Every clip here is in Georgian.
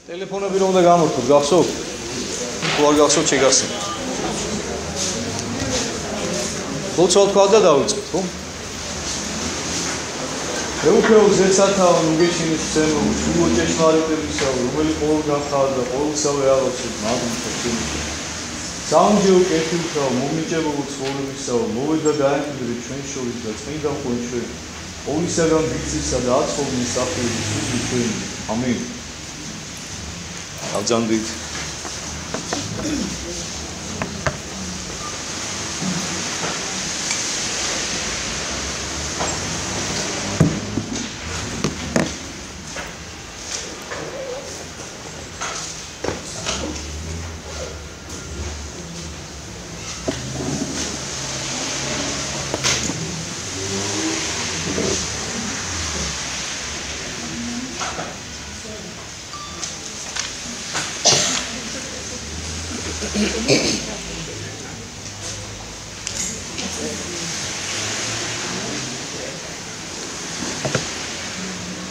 ტელეფონები რომ უნდა გამორთოთ, გახსოვთ? თუ არ გახსოვთ, შეგახსენებთ. ლოცვა თქვა და დავიწყოთ, ხო? ეუქეო ზეცათა უგეჩინის ცემო, სულ ჭეშმარიტებისა, რომელი ყოველგან ხარდა, ყოველსავე აღოცით, მაგნიტო ცემო. საუნჯეო კეთილთა, მომიჭებო ცხოვრებისა, მოვედა დაანკიდრე ჩვენ შორის და წმინდა ხონჩვე. ყოვლისაგან ვიცისა და აცხოვნის საფრთხის სული ჩვენ. ამინ. ავძანდით.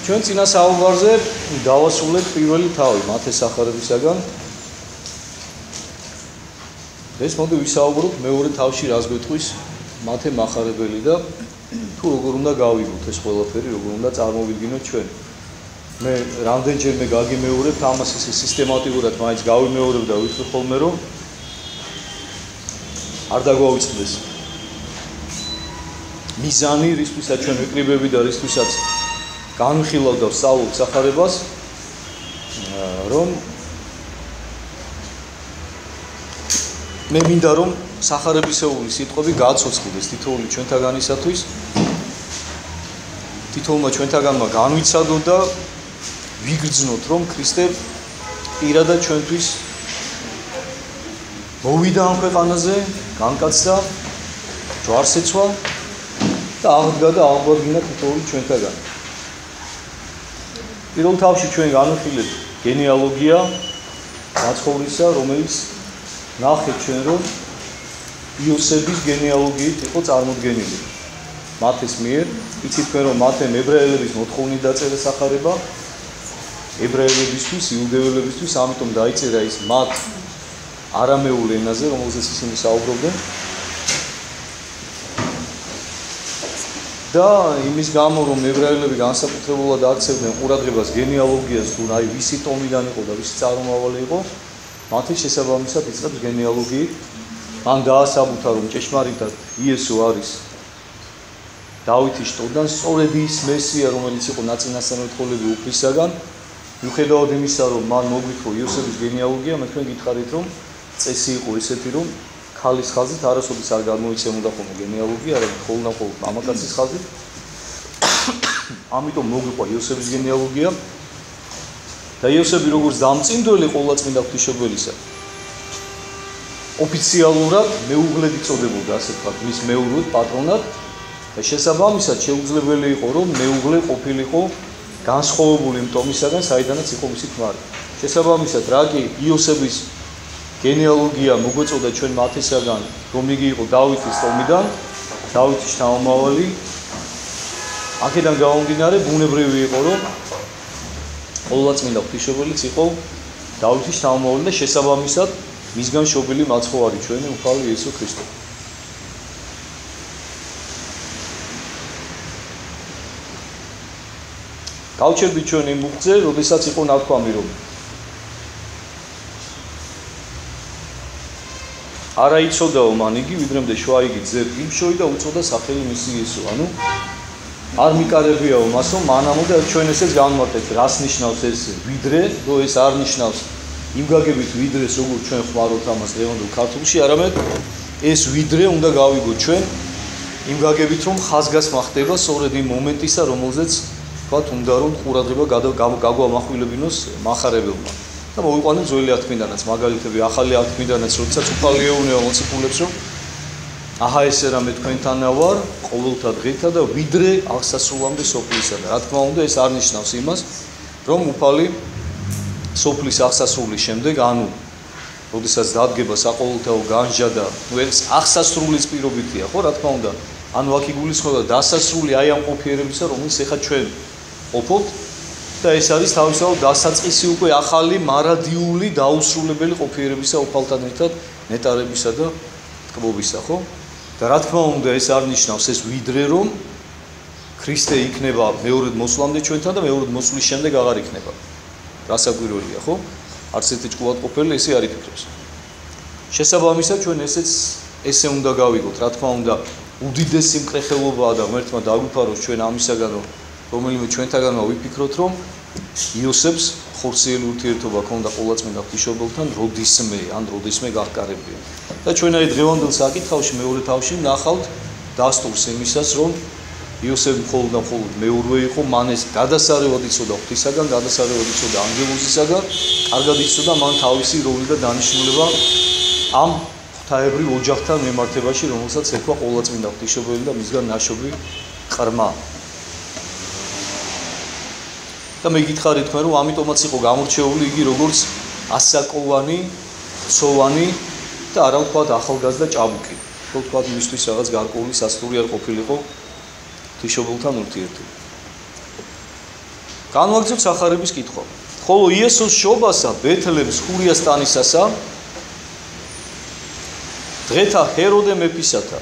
ჩვენ წინა საუბარზე დავასრულეთ პირველი თავი მათეს სახარებისაგან. ეს მოდი ვისაუბროთ მეორე თავში რას გვეტყვის მათე მახარებელი და თუ როგორ უნდა გავიგოთ ეს ყველაფერი, როგორ უნდა წარმოვიდგინოთ ჩვენ. მე რამდენჯერმე გაგიმეორებთ ამას ისე სისტემატურად მაინც გავიმეორებ და ვიტყვი ხოლმე რომ არ დაგვაუწყდეს მიზანი რისთვისაც ჩვენ ვიკრიბები და რისთვისაც განვიხილავ და ვსწავლობ სახარებას რომ მე მინდა რომ სახარებისეული სიტყვები გააცოცხლდეს თითოეული ჩვენთაგანისათვის თითოეულმა ჩვენთაგანმა განვიცადოთ და ვიგრძნოთ რომ ქრისტე პირადად ჩვენთვის მოვიდა ამ ქვეყანაზე, განკაცდა, ჯვარს ეცვა და აღდგა და აღგვადგინა თითოეული ჩვენთაგანი. პირველ თავში ჩვენ განვიხილეთ გენეალოგია გაცხოვრისა, რომელიც ნახეთ ჩვენ რომ იოსების გენეალოგიით იყო წარმოდგენილი. მათეს მიერ, იცით თქვენ რომ მათემ ებრაელების მოთხოვნით დაწერა სახარება, ებრაელებისთვის, იუდეველებისთვის, ამიტომ დაიწერა ის მათ არამეულ ენაზე, რომელზეც ისინი საუბრობდნენ. და იმის გამო რომ ებრაელები განსაკუთრებულად აქცევდნენ ყურადღებას გენეალოგიას, თუ აი ვისი ტომიდან იყო და ვისი წარმომავალი იყო, მათი შესაბამისად იწყებს გენეალოგიით. მან დაასაბუთა რომ ჭეშმარიტად იესო არის დავითის შტოდან, სწორედ ის მესია, რომელიც იყო ნაწინასწარმეტყველები უფლისაგან. მიუხედავად იმისა, რომ მან მოგვითხრა იოსების გენეალოგია, მე თქვენ გითხარით რომ წესი იყო ესეთი რომ ქალის ხაზით არასოდეს არ გამოიცემოდა ხოლმე გენეალოგია, არამედ ხოლმე მამაკაცის ხაზით. ამიტომ მოგიყვა იოსების გენეალოგია და იოსები როგორც დამწინდელი ყოვლადწმინდა ღვთისმშობელისა ოფიციალურად მეუღლედ იწოდებოდა, ასე ვთქვათ, მის მეუღლედ პატრონად და შესაბამისად შეუძლებელი იყო რომ მეუღლე ყოფილიყო განსხვავებული იმ ტომისაგან, საიდანაც იყო მისი ქმარი. შესაბამისად, რა კი იოსების გენეალოგია მოგვეწოდა ჩვენ მათესაგან, რომ იგი იყო დავითის ტომიდან, დავითის შთამომავალი. აქედან გამომდინარე, ბუნებრივი იყო, რომ ყოვლადწმინდა ღვთისმშობელიც იყო დავითის შთამომავალი და შესაბამისად მისგან შობილი მაცხოვარი ჩვენი უფალი იესო ქრისტე. გავჩერდით ჩვენ იმ მუხტზე, როდესაც იყო ნათქვამი, რომ არა იცოდაო მან იგი, ვიდრემდე შვაიგი ძებ იმშოი და უწოდა სახელი მისი იესო. ანუ არ მიკარებიაო მას, რომ მანამოდა ჩვენ ესეც განვმარტეთ, რას ნიშნავს ეს ვიდრე, რომ ეს არ ნიშნავს იმ გაგებით ვიდრეს, როგორც ჩვენ ხმარობთ ამას დღევანდელ ქართულში, არამედ ეს ვიდრე უნდა გავიგოთ ჩვენ იმ გაგებით, რომ ხაზგასმა ხდება სწორედ იმ მომენტისა, რომელზეც ვთქვათ, უნდა რომ ყურადღება გაგვამახვილებინოს მახარებელმა. და მოვიყვანოთ ძველი ათქმიდანაც, მაგალითები ახალი ათქმიდანაც, როდესაც უფალი ეუბნება მოციქულებს, რომ აჰა ესე რა მე თქვენთანა ვარ ყოველთა დღეთა და ვიდრე აღსასრულამდე სოფლისა და რა თქმა უნდა ეს არ ნიშნავს იმას, რომ უფალი სოფლის აღსასრულის შემდეგ, ანუ როდესაც დადგება საყოველთაო განჯა და ეს აღსასრულის პირობითია, ხო, რა თქმა უნდა, ანუ აქ იგულისხმება დასასრული აი ამ ყოფიერებისა, რომელიც ეხლა ჩვენ ყოფობთ და ეს არის თავისთავად დასაწყისი უკვე ახალი მარადიული დაუსრულებელი ყოფიერებისა უფალთან ერთად ნეტარებისა და ტკბობისა, ხო? და რა თქმა უნდა ეს არ ნიშნავს ეს ვიდრე რომ ქრისტე იქნება მეორედ მოსვლამდე ჩვენთან და მეორედ მოსვლის შემდეგ აღარ იქნება. რასაკვირველია, ხო? არც ერთი ჭკუატყოფელი ესე არ იფიქრებს. შესაბამისად ჩვენ ესე უნდა გავიგოთ, რა თქმა უნდა, უდიდესი სიმყრეხელობაა და ღმერთმა დაგვიფაროს ჩვენ ამისაგან, რომ რომელიმე ჩვენთაგანმა ვიფიქროთ, რომ იოსებს ხორციელი ურთიერთობა ჰქონდა ყოვლადწმინდა ღვთისმშობელთან, როდისმე გახკარებია. და ჩვენ აი დღევანდელ საკითხავში მეორე თავში ვნახავთ დასტურს იმისას, რომ იოსები მხოლოდ და მხოლოდ მეურვე იყო, მან ეს გადასარევად იცოდა ღვთისაგან, გადასარევად იცოდა ანგელოზისაგან, კარგად იცოდა მან თავისი როლი და დანიშნულება ამ ღვთაებრივ ოჯახთან მიმართებაში, რომელსაც ერქვა ყოვლადწმინდა ღვთისმშობელი და მისგან ნაშობი ყრმა. და მე გითხარი თქვენ, რომ ამიტომაც იყო გამორჩეული იგი როგორც ასაკოვანი, ცოვანი და არა ვთქვათ ახალგაზრდა ჭაბუკი. ხო ვთქვათ მისთვის რაღაც გარკვეული სასტური არ ყოფილიყო ღვთისმშობელთან ურთიერთობა. განვაგრძობ სახარების კითხვა. ხოლო იესოს შობასა ბეთლემს ხურიას ტანისასა დღეთა ჰეროდე მეფისათა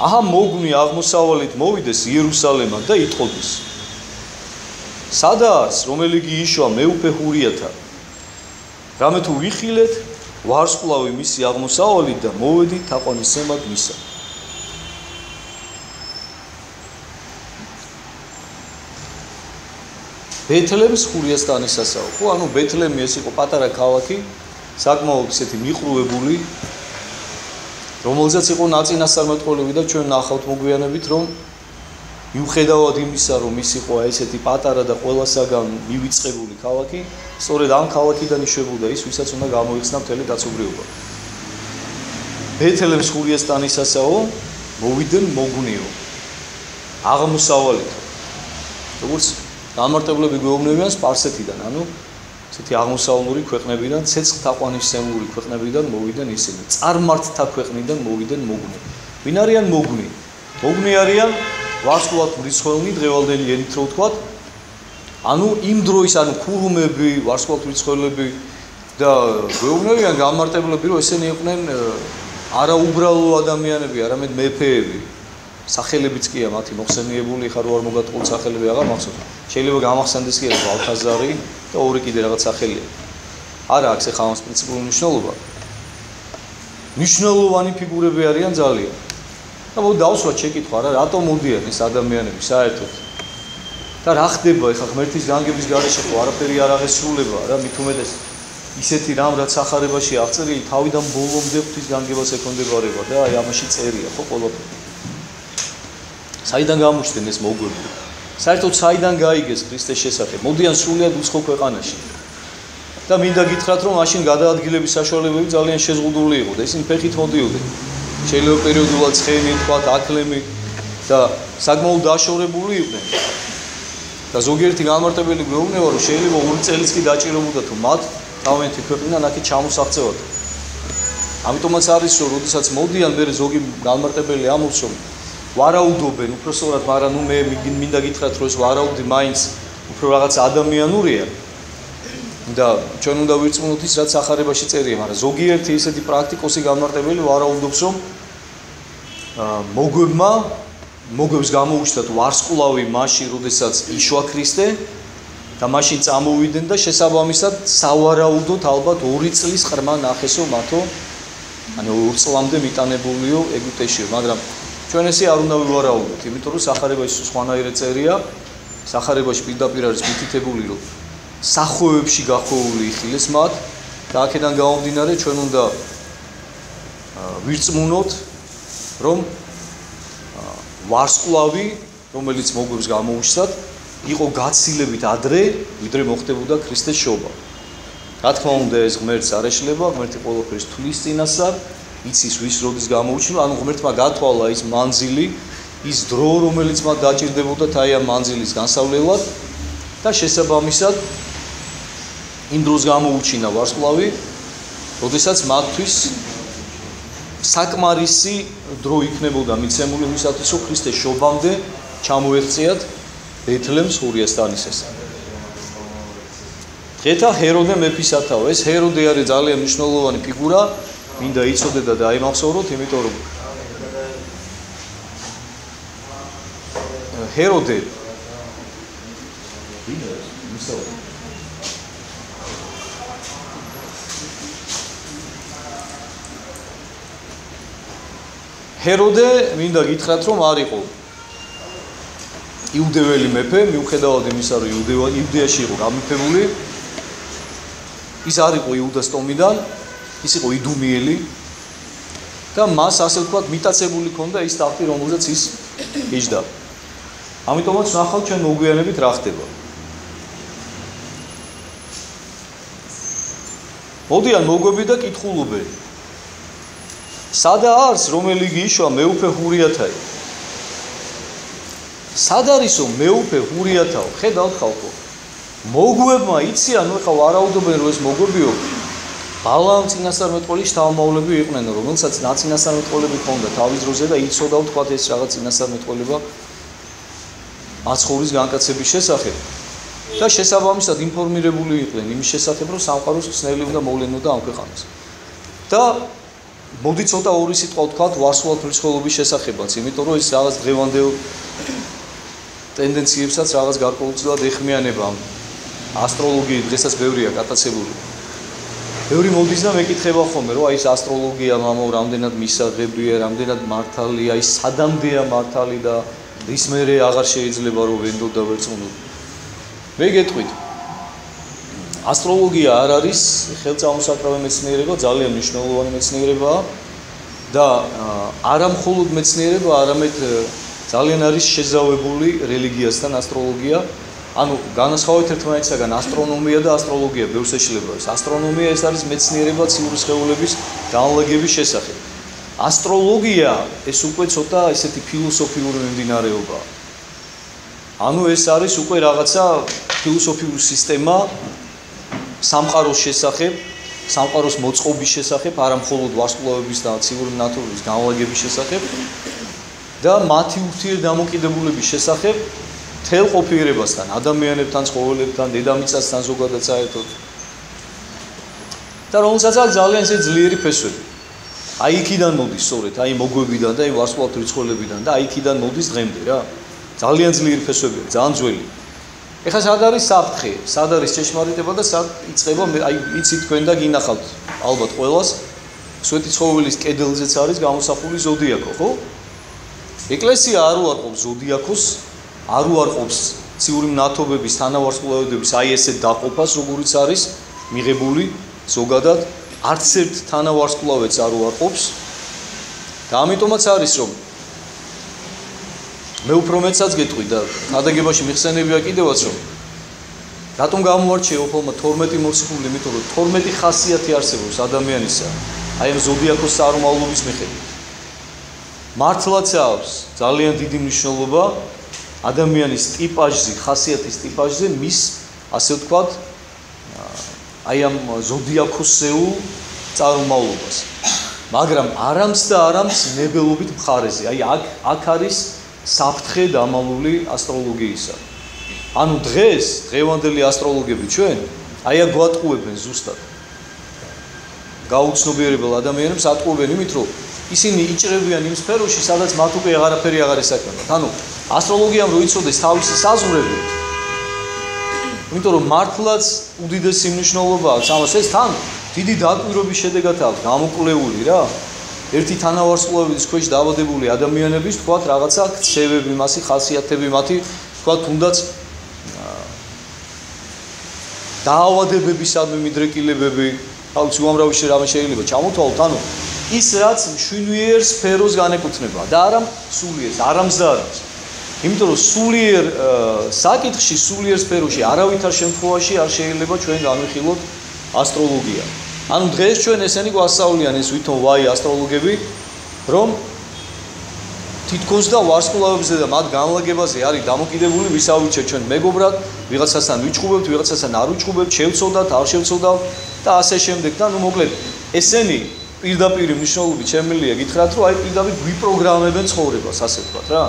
აჰა მოგვნი აღმოსავლეთ მოვიდეს იერუსალემად და იტყოდეს სადაც რომელი გიიშვა მეუფე ხურიათა რამე თუ ვიხილეთ ვარსკვლავი მისი აღმოსავლით და მოვედით თაყვანისმცემად მისა. ბეთლემს ხურიას ტანისასაო. ხო, ანუ ბეთლემი ეს იყო პატარა ქალაქი, საკმაოდ ისეთი მიყრუებული, რომელზეც იყო ნაწინასწარმეტყველები და ჩვენ ნახავთ მოგვიანებით, რომ მიუხედავად იმისა, რომ ის იყო ესეთი პატარა და ყველასაგან მივიწყებული ქალაქი, სწორედ ამ ქალაქიდან იშვებოდა ის, ვისაც უნდა გამოიხსნა მთელი კაცობრიობა. ბეთლემს ხურიას ტანისასაო, მოვიდნენ მოგვნიო. აღმოსავლეთ. როგორც დამარტებლები გვეუბნებიან სპარსეთიდან, ანუ ესეთი აღმოსავლური ქვეყნებიდან, ცეცხლთაყვანისმცემლური ქვეყნებიდან მოვიდნენ ისინი. წარმართთა ქვეყნიდან მოვიდნენ მოგვნი. ვინ არიან მოგვნი? მოგვნი არიან ვარსკვლავად მრიცხველნი დღევანდელი ენით რო ვთქვათ. ანუ იმ დროის, ანუ ქურუმები, ვარსკვლავად მრიცხველები და გვეუბნებიან გამარტებლები, რომ ესენი იყვნენ არაუბრალო ადამიანები, არამედ მეფეები. სახელებიც კია მათი მოხსენიებული, ხარ რო არ მოგატყუოთ სახელები აღარ მახსოვს. შეიძლება გამახსენდეს კი ბალთაზარი და ორი კიდე რაღაც სახელია. არა აქვს ახლა ამას პრინციპული მნიშვნელობა. მნიშვნელოვანი ფიგურები არიან ძალიან. და მოდი დავსვათ შეკითხვა რა, რატომ მოდიან ეს ადამიანები საერთოდ? და რა ხდება ახლა ღმერთის განგების გარეშე ხო არაფერი არ აღესრულება რა, მით უმეტეს ისეთი რამ რაც სახარებაში აღწერილი თავიდან ბოლომდე ღვთის განგებას ეკონდებარება და აი ამაში წერია ხო ყველაფერი. საიდან გამოჩნდნენ ეს მოგვები? საერთოდ საიდან გაიგეს ქრისტეს შესახებ? მოდიან სრულიად უცხო ქვეყანაში. და მინდა გითხრათ, რომ მაშინ გადაადგილების საშუალებები ძალიან შეზღუდული იყო და ისინი ფეხით მოდიოდნენ. შეიძლება პერიოდულად ცხენი, თქვათ, აკლემი და საკმაოდ დაშორებული იყვნენ. და ზოგიერთი გამარტებელი გვეუბნება, რომ შეიძლება 2 წელიც კი დაჭირებოდა თუ მათ თავიანთი ქვეყნიდან აქეთ ჩამოსაღწევათ. ამიტომაც არის, რომ როდესაც მოდიან, მე ზოგი გამარტებელი ამბობს, რომ ვარაუდობენ, უпроსტად, მაგრამ ნუ მე მინდა გითხრათ, რომ ეს ვარაუდი მაინც უფრო რაღაც ადამიანურია. და ჩვენ უნდა ვირწმუნოთ ის, რაც სახარებაში წერია, მაგრამ ზოგიერთი ისეთი პრაქტიკოსი გამარტებელი ვარაუდობს, რომ მოგებს გამოუჩნდათ ვარსკვლავი მაშინ, როდესაც იშვა ქრისტე და მაშინ წამოვიდნენ და შესაბამისად სავარაუდოდ ალბათ 2 წლის ყრმა ნახესო მათო, ანუ 2 წლამდე მიტანებულიო ეგვიპტეში, მაგრამ ჩვენ ესე არ უნდა ვივარაუდოთ, იმიტომ რომ სახარებაში სხვანაირად წერია, სახარებაში პირდაპირ არის მითითებული, რომ სახოვებში გახოვული იხილეს მათ და აქედან გამომდინარე ჩვენ უნდა ვირწმუნოთ, რომ ვარსკვლავი, რომელიც მოგვებს გამოუჩნდათ, იყო გაცილებით ადრე, ვიდრე მოხდებოდა ქრისტეს შობა. რა თქმა უნდა, ეს ღმერთს არ ეშლება, ღმერთი ყველაფერს თვლის წინასწარ, იცის ვის როდის გამოუჩნდა, ანუ ღმერთმა გათვალა ის მანძილი, ის დრო, რომელიც მათ დაჭირდებოდათ აი ამ მანძილის განსავლელად და შესაბამისად იმ დროს გამოუჩინა ვარსკვლავი, როდესაც მათთვის საკმარისი დრო იქნებოდა მიცემული, ვისათვის რომ ქრისტეს შობამდე ჩამოეღწიათ ბეთლემს ხურიას ტანისასა. დღეთა ჰეროდე მეფისათაო. ეს ჰეროდე არის ძალიან მნიშვნელოვანი ფიგურა, მინდა იცოდეთ და დაიმახსოვროთ, იმიტომ რომ ჰეროდე ჰეროდე მინდა გითხრათ რომ არ იყო იუდეველი მეფე, მიუხედავად იმისა რომ იუდეაში იყო გამეფებული, ის არ იყო იუდას ტომიდან, ის იყო იდუმიელი და მას ასე ვთქვათ მიტაცებული ჰქონდა ის ტახტი, რომელზეც ის იჯდა. ამიტომაც ნახავთ ჩვენ მოგვიანებით რა ხდება. მოდიან მოგვები და კითხულობენ. სადა არის რომელი გიშვა მეუფე ჰურიათაი? სად არისო მეუფე ჰურიათაო? ხედავთ ხალხო. მოგვებმა იციან, ნუ ხა ვარაუდობენ რომ ეს მოგვებიო ბალაამ წინასწარმეტყველის შთამომავლები იყვნენ, რომელსაც ნაცინასწარმეტყველები ჰქონდა თავის დროზე და იცოდა ვთქვათ ეს რაღაც წინასწარმეტყველება აცხოვრის განკაცების შესახებ. და შესაბამისად ინფორმირებული იყვნენ იმის შესახებ, რომ სამყაროს ხსნელი უნდა მოვლენოდა ამ ქვეყანას. და მოდი ცოტა ორი სიტყვა ვთქვათ ვარსკვლავ მრეცხველობის შესახებაც, იმიტომ რომ ეს რაღაც დღევანდელ ტენდენციებსაც რაღაც გარკვეულწილად ეხმიანება ამ ასტროლოგიის დღესაც ბევრია გატაცებული. ბევრი მოდის და მეკითხება ხოლმე, რომ აი ეს ასტროლოგია მამო რამდენად მისაღებია, რამდენად მართალია, ის სადამდეა მართალი და ის მერე აღარ შეიძლება რომ ვენდოთ და ვერც უნდა. მე გეტყვით. ასტროლოგია არ არის ხელწამოსაკრავი მეცნიერება, ძალიან მნიშვნელოვანი მეცნიერებაა და არა მხოლოდ მეცნიერება, არამედ ძალიან არის შეზავებული რელიგიასთან ასტროლოგია. ანუ განასხვავეთ ერთმანეთისაგან ასტრონომია და ასტროლოგია, ბევრს ეშლება ეს. ასტრონომია ეს არის მეცნიერება ციური სხეულების განლაგების შესახებ. ასტროლოგია ეს უკვე ცოტა ესეთი ფილოსოფიური მიმდინარეობაა. ანუ ეს არის უკვე რაღაცა ფილოსოფიური სისტემა სამყაროს შესახებ, სამყაროს მოწყობის შესახებ, არა მხოლოდ ვარსკვლავების და ციური ნათურების განლაგების შესახებ და მათი ურთიერთდამოკიდებულების შესახებ მთელ ყოფიერებასთან, ადამიანებთან, ცხოველებთან, დედამიწასთან ზოგადად საერთოდ. და რომელსაც აქვს ძალიან ისე ძლიერი ფესვები. აი იქიდან მოდის სწორედ, აი მოგვებიდან და აი ვარსკვლავთ რიცხველებიდან და აი იქიდან მოდის დღემდე რა. ძალიან ძლიერი ფესვები აქვს, ძალიან ძველი. ეხლა სად არის საფრთხე, სად არის ჭეშმარიტება და სად იწყება, აი იცით თქვენ და გინახავთ ალბათ ყველას, სვეტი ცხოველის კედელზეც არის გამოსახული ზოდიაკო, ხო? ეკლესია არ უარყოფს ზოდიაკოს, არ უარყოფს ციური მნათობების, თანავარსკვლავედების აი ესე დაყოფას, როგორიც არის მიღებული ზოგადად, არც ერთ თანავარსკვლავედს არ უარყოფს და ამიტომაც არის რომ მე უფრო მეცაც გეტყვი და გადაგებაში მიხსენებია კიდევაც რომ რატომ გამოარჩეო ხოლმე 12 მოციქული, იმიტომ რომ 12 ხასიათი არსებობს ადამიანისა, აი ამ ზოდიაკოს წარმომავლობის მიხედვით. მართლაც აქვს ძალიან დიდი მნიშვნელობა ადამიანის ტიპაჟზე, ხასიათის ტიპაჟზე, მის ასე ვთქვათ, აი ამ ზოდიაკოსეულ წარმომავლობას. მაგრამ არამც და არამც ნებელობით მხარეზე. აი აქ არის საფრთხე დამალული ასტროლოგიისა. ანუ დღევანდელი ასტროლოგები ჩვენ აი აქ გვატყუებენ ზუსტად. გაუცნობიერებელ ადამიანებს ატყუებენ იმით, რომ ისინი იჭრებიან იმ სფეროში, სადაც მათ უკვე აღარაფერი აღარ ესაკმარებათ. ანუ ასტროლოგიამ რო იცოდეს თავისი საზღვრები, იმიტომ რომ მართლაც უდიდესი მნიშვნელობა აქვს ამას, ეს თან დიდი დაკვირვების შედეგად აქვს გამოკვლეული რა. ერთი თანავარსკვლავედის ქვეშ დაბადებული ადამიანების თქვათ რაღაცა ქცევები, მასი ხასიათები, მათი თქვათ თუნდაც დაავადებებისადმი მიდრეკილებები, თავის უამრავი რამე შეიძლება ჩამოთვალოთ, ანუ ის რაც მშვენიერ სფეროს განეკუთვნება და არა სულიერს, არამს და არამს. იმიტომ რომ სულიერ საკითხში, სულიერ სფეროში არავითარ შემთხვევაში არ შეიძლება ჩვენ განვიხილოთ ასტროლოგია. ანუ დღეს ჩვენ ესენი გვასწავლიან ეს ვითომ ვაი ასტროლოგები, რომ თითქოს და ვარსკვლავებზე და მათ განლაგებაზე არის დამოკიდებული ვისავიჩეთ ჩვენ მეგობრად, ვიღაცასთან ვიჩხუბებთ, ვიღაცასთან არ ვიჩხუბებთ, შევცოდათ, არ შევცოდავთ და ასე შემდეგ და ნუ მოკლედ ესენი პირდაპირ მნიშვნელობით შემიძლია გითხრათ, რომ აი პირდაპირ გვიპროგრამებენ ცხოვრებას, ასე ვთქვათ რა.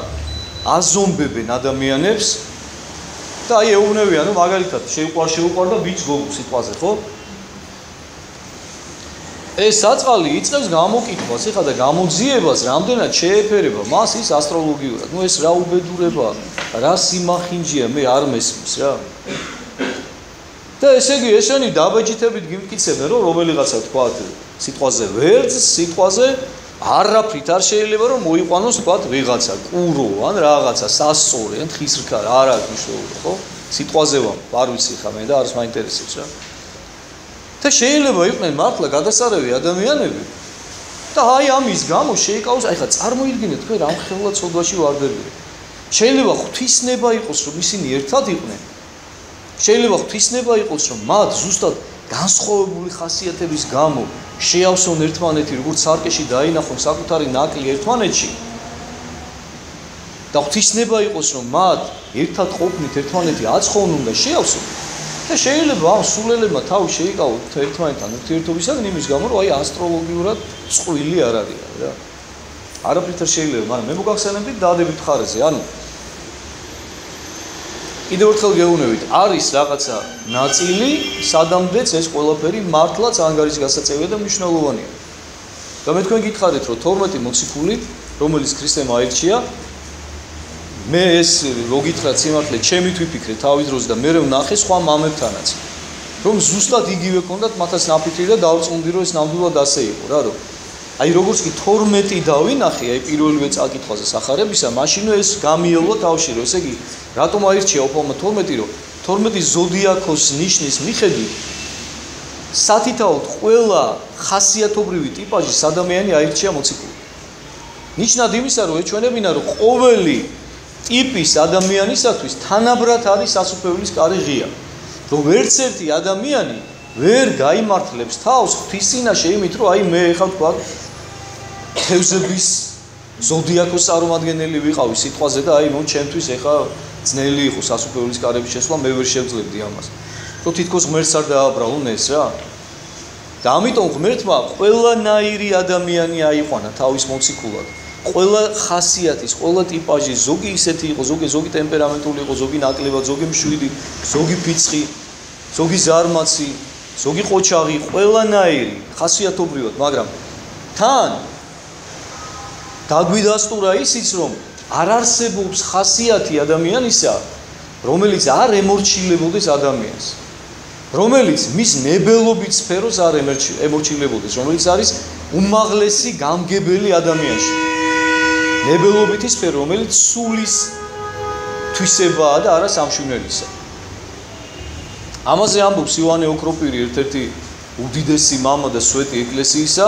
აზომბებენ ადამიანებს და და აი ეუბნები, ანუ მაგალითად შეუყვარ და ვინც გოგო სიტყვაზე, ხო? ეს საწყალი იწყებს გამოკითხვას, ეხლა და გამოძიებას რამდენად შეეფერება მას ის ასტროლოგიურად. ნუ ეს რა უბედურებაა, რა სიმახინჯია, მე არ მესმის რა. და ესე იგი ესენი დაბეჭდებით გიმტკიცებენ, რომ რომელიღაცა თქვათ სიტყვაზე ვერძ, სიტყვაზე არაფრით არ შეიძლება რომ მოიყვანოს თქვათ ვიღაცა კურო ან რაღაცა სასწორი ან თხისრქა არ არის მნიშვნელობა, ხო? სიტყვაზე არ ვიცი ხა მე და არც მაინტერესებს რა. და შეიძლება იყვნენ მართლა გადასარევი ადამიანები და აი ამის გამო შეიკავოს, აი ხა წარმოიდგინეთ თქვენ რა ხელა ცოდვაში ვარდები. შეიძლება ღვთისნება იყოს რომ ისინი ერთად იყვნენ. შეიძლება ღვთისნება იყოს რომ მათ ზუსტად განსხვავებული ხასიათების გამო შეავსონ ერთმანეთი, როგორც სარკეში დაინახონ საკუთარი ნაკლი ერთმანეთში. და ღვთისნება იყოს რომ მათ ერთად ყოფნით ერთმანეთი აცხოვნონ და შეავსონ. და შეიძლება ამ სულელებმა თავი შეიკავოთ ერთმანეთთან ურთიერთობისაგან იმის გამო რომ აი ასტროლოგიურად წყვილი არ არის რა. არაფრით არ შეიძლება, მაგრამ მე მოგახსენებდით დაადებით ხარეზე, ანუ კიდევ ერთხელ გეუბნებით, არის რაღაცა ნაწილი, სადამდეც ეს ყველაფერი მართლაც ანგარის გასაწევია და მნიშვნელოვანია. და მე თქვენ გითხარით, რომ 12 მოციქული, რომელიც ქრისტემ აირჩია, მე ეს რო გითხრათ სიმართლე, ჩემი თვითფიქრე თავის დროზე და მე ვნახე სხვა მამებთანაც, რომ ზუსტად იგივე ქონდათ მათაც ნაფიქრი და დავწუნდი, რომ ეს ნამდვილად ასე იყო რა, რომ აი როგორც კი 12 დავინახე, აი პირველივე წაკითხვაზე სახარებისა, მაშინვე ეს გამიელვა თავში, რომ ესე იგი რატომ აირჩია უფალმა 12, რომ 12 ზოდიაქოს ნიშნის მიხედვით სათითაოდ ყველა ხასიათობრივი ტიპაჟის ადამიანი აირჩია მოციქული. ნიშნად იმისა, რომ ეჩვენებინა, რომ ყოველი ტიპის ადამიანისათვის თანაბრად არის სასუფეველის კარი ღია. რომ ერთ ერთი ადამიანი ვერ გაიმართლებს თავს ღვთის წინაშე იმით, რომ აი მე ეხლა თქვა თევზების ზოდიაქოს წარმომადგენელი ვიყავი სიტყვაზე და აი მომ ჩემთვის ეხლა ძნელი იყო სასუფეველის კარების შესვლა, მე ვერ შევძლებდი ამას. რომ თითქოს ღმერთს არ დააბრალონ ეს რა. და ამიტომ ღმერთმა ყველანაირი ადამიანი აიყვანა თავის მოციქულად. ყველა ხასიათის, ყველა ტიპაჟის, ზოგი ისეთი იყო, ზოგი ტემპერამენტული იყო, ზოგი ნაკლებად, ზოგი მშვიდი, ზოგი ფიცხი, ზოგი ზარმაცი, ზოგი ყოჩაღი, ყველანაირი ხასიათობრივად, მაგრამ თან დაგვიდასტურა ისიც, რომ არ არსებობს ხასიათი ადამიანისა, რომელიც არ ემორჩილებოდეს ადამიანს. რომელიც მის ნებელობით სფეროს არ ემორჩილებოდეს, რომელიც არის უმაღლესი გამგებელი ადამიანში. ნებელობითი სფერო, რომელიც სულის თვისებაა და არა სამშვენელისა. ამაზე ამბობს იოანე ოქროპირი, ერთ-ერთი უდიდესი მამა და სვეტი ეკლესიისა,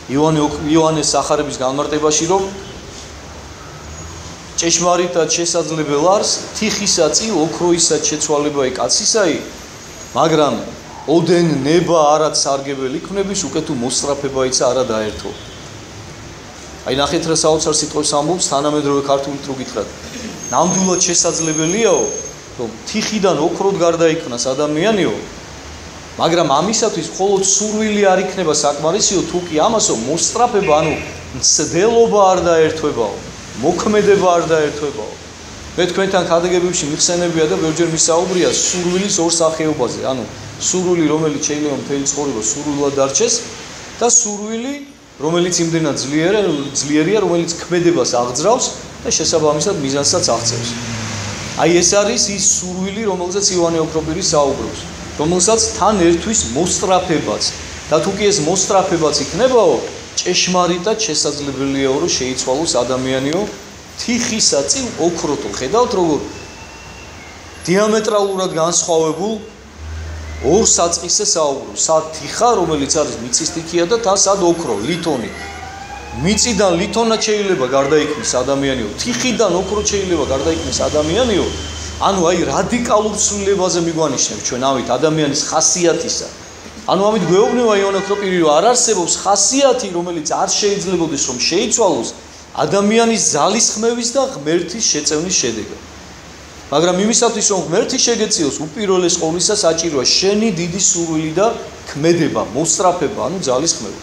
იოანეს სახარების განმარტებაში, რომ ჭეშმარიტად შესაძლებელი არის თიხისა წინ ოქროისა შეცვალებაი კაცისაი, მაგრამ ოდენ ნება არად სარგებელი იქნების, უკეთო მოსწრაფებაიცა არა დაერთო. აი ნახეთ რა საოცარ სიტყვებს ამბობს თანამედროვე ქართულით რო გითხრათ. ნამდვილად შესაძლებელიაო, რომ თიხიდან ოქროდ გარდაიქმნას ადამიანიო, მაგრამ ამისათვის მხოლოდ სურვილი არ იქნება საკმარისიო, თუ კი ამასო მოსწრაფება, ანუ მცდელობა არ დაერთვებაო, მოქმედება არ დაერთვებაო. მე თქვენთან ქადაგებებში მიხსენებია და ბევრჯერ მისაუბრია სურვილის ორ სახეობაზე, ანუ სურვილი, რომელიც შეიძლება მთელი ცხოვრება სურვილად დარჩეს და სურვილი, რომელიც იმდენად ძლიერია, რომელიც ქმედებას აღძრავს და შესაბამისად მიზანსაც აღწევს. აი ეს არის ის სურვილი, რომელზეც იოანე ოქროპირი საუბრობს, რომელსაც თან ერთვის მოსწრაფებაც. და თუ კი ეს მოსწრაფებაც იქნებაო, ჭეშმარიტად შესაძლებელიაო, რომ შეიცვალოს ადამიანიო თიხისა წინ ოქროთო. ხედავთ როგორ დიამეტრალურად განსხვავებულ ორ საწყისზე საუბრობს. სად თიხა, რომელიც არის მიწის თიხია და თან სად ოქრო, ლითონი. მიწიდან ლითონად შეიძლება გარდაიქმნას ადამიანიო, თიხიდან ოქროდ შეიძლება გარდაიქმნას ადამიანიო. ანუ აი რადიკალურ ცვლილებაზე მიგვანიშნებს ჩვენ ამით ადამიანის ხასიათისა. ანუ ამით გვეუბნება იოანე ოქროპირი, რომ არ არსებობს ხასიათი, რომელიც არ შეიძლებოდეს რომ შეიცვალოს ადამიანის ძალისხმევის და ღმერთის შეწევნის შედეგად. მაგრამ იმისათვის რომ ღმერთი შეგეციოს, უპირველეს ყოვლისა საჭიროა შენი დიდი სურვილი და ქმედება, მოსწრაფება, ანუ ძალისხმევა.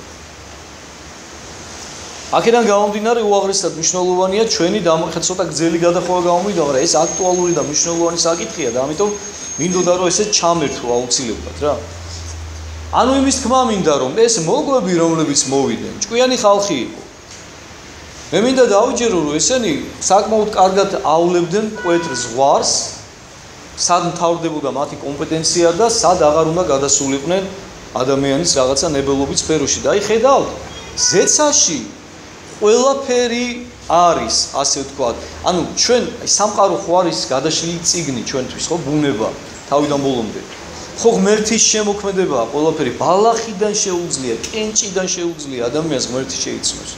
აქედან გამომდინარე უაღრესად მნიშვნელოვანია ჩვენი ცოტა გრძელი გადახოვა გამომიდო, მაგრამ ეს აქტუალური და მნიშვნელოვანი საკითხია და ამიტომ მინდოდა რომ ესე ჩამერთო აუცილებლად რა. ანუ იმის თქმა მინდა რომ ეს მოგვები რომლებიც მოვიდნენ, ჭკვიანი ხალხი იყო. მე მინდა დავიჯერო რომ ესენი საკმაოდ კარგად აულებდნენ კვეთრ ზღვარს, სად მთავრდებოდა მათი კომპეტენცია და სად აღარ უნდა გადასულიყვნენ ადამიანის რაღაცა ნებელობის სფეროში. და აი ხედავთ, ზეცაში ყველაფერი არის, ასე ვთქვათ. ანუ ჩვენ სამყარო ხო არის გადაშლილი წიგნი ჩვენთვის, ხო, ბუნება თავიდან ბოლომდე. ხო ღმერთის შემოქმედება ყველაფერი ბალახიდან შეუძლია, კენჭიდან შეუძლია ადამიანს ღმერთი შეიცნოს.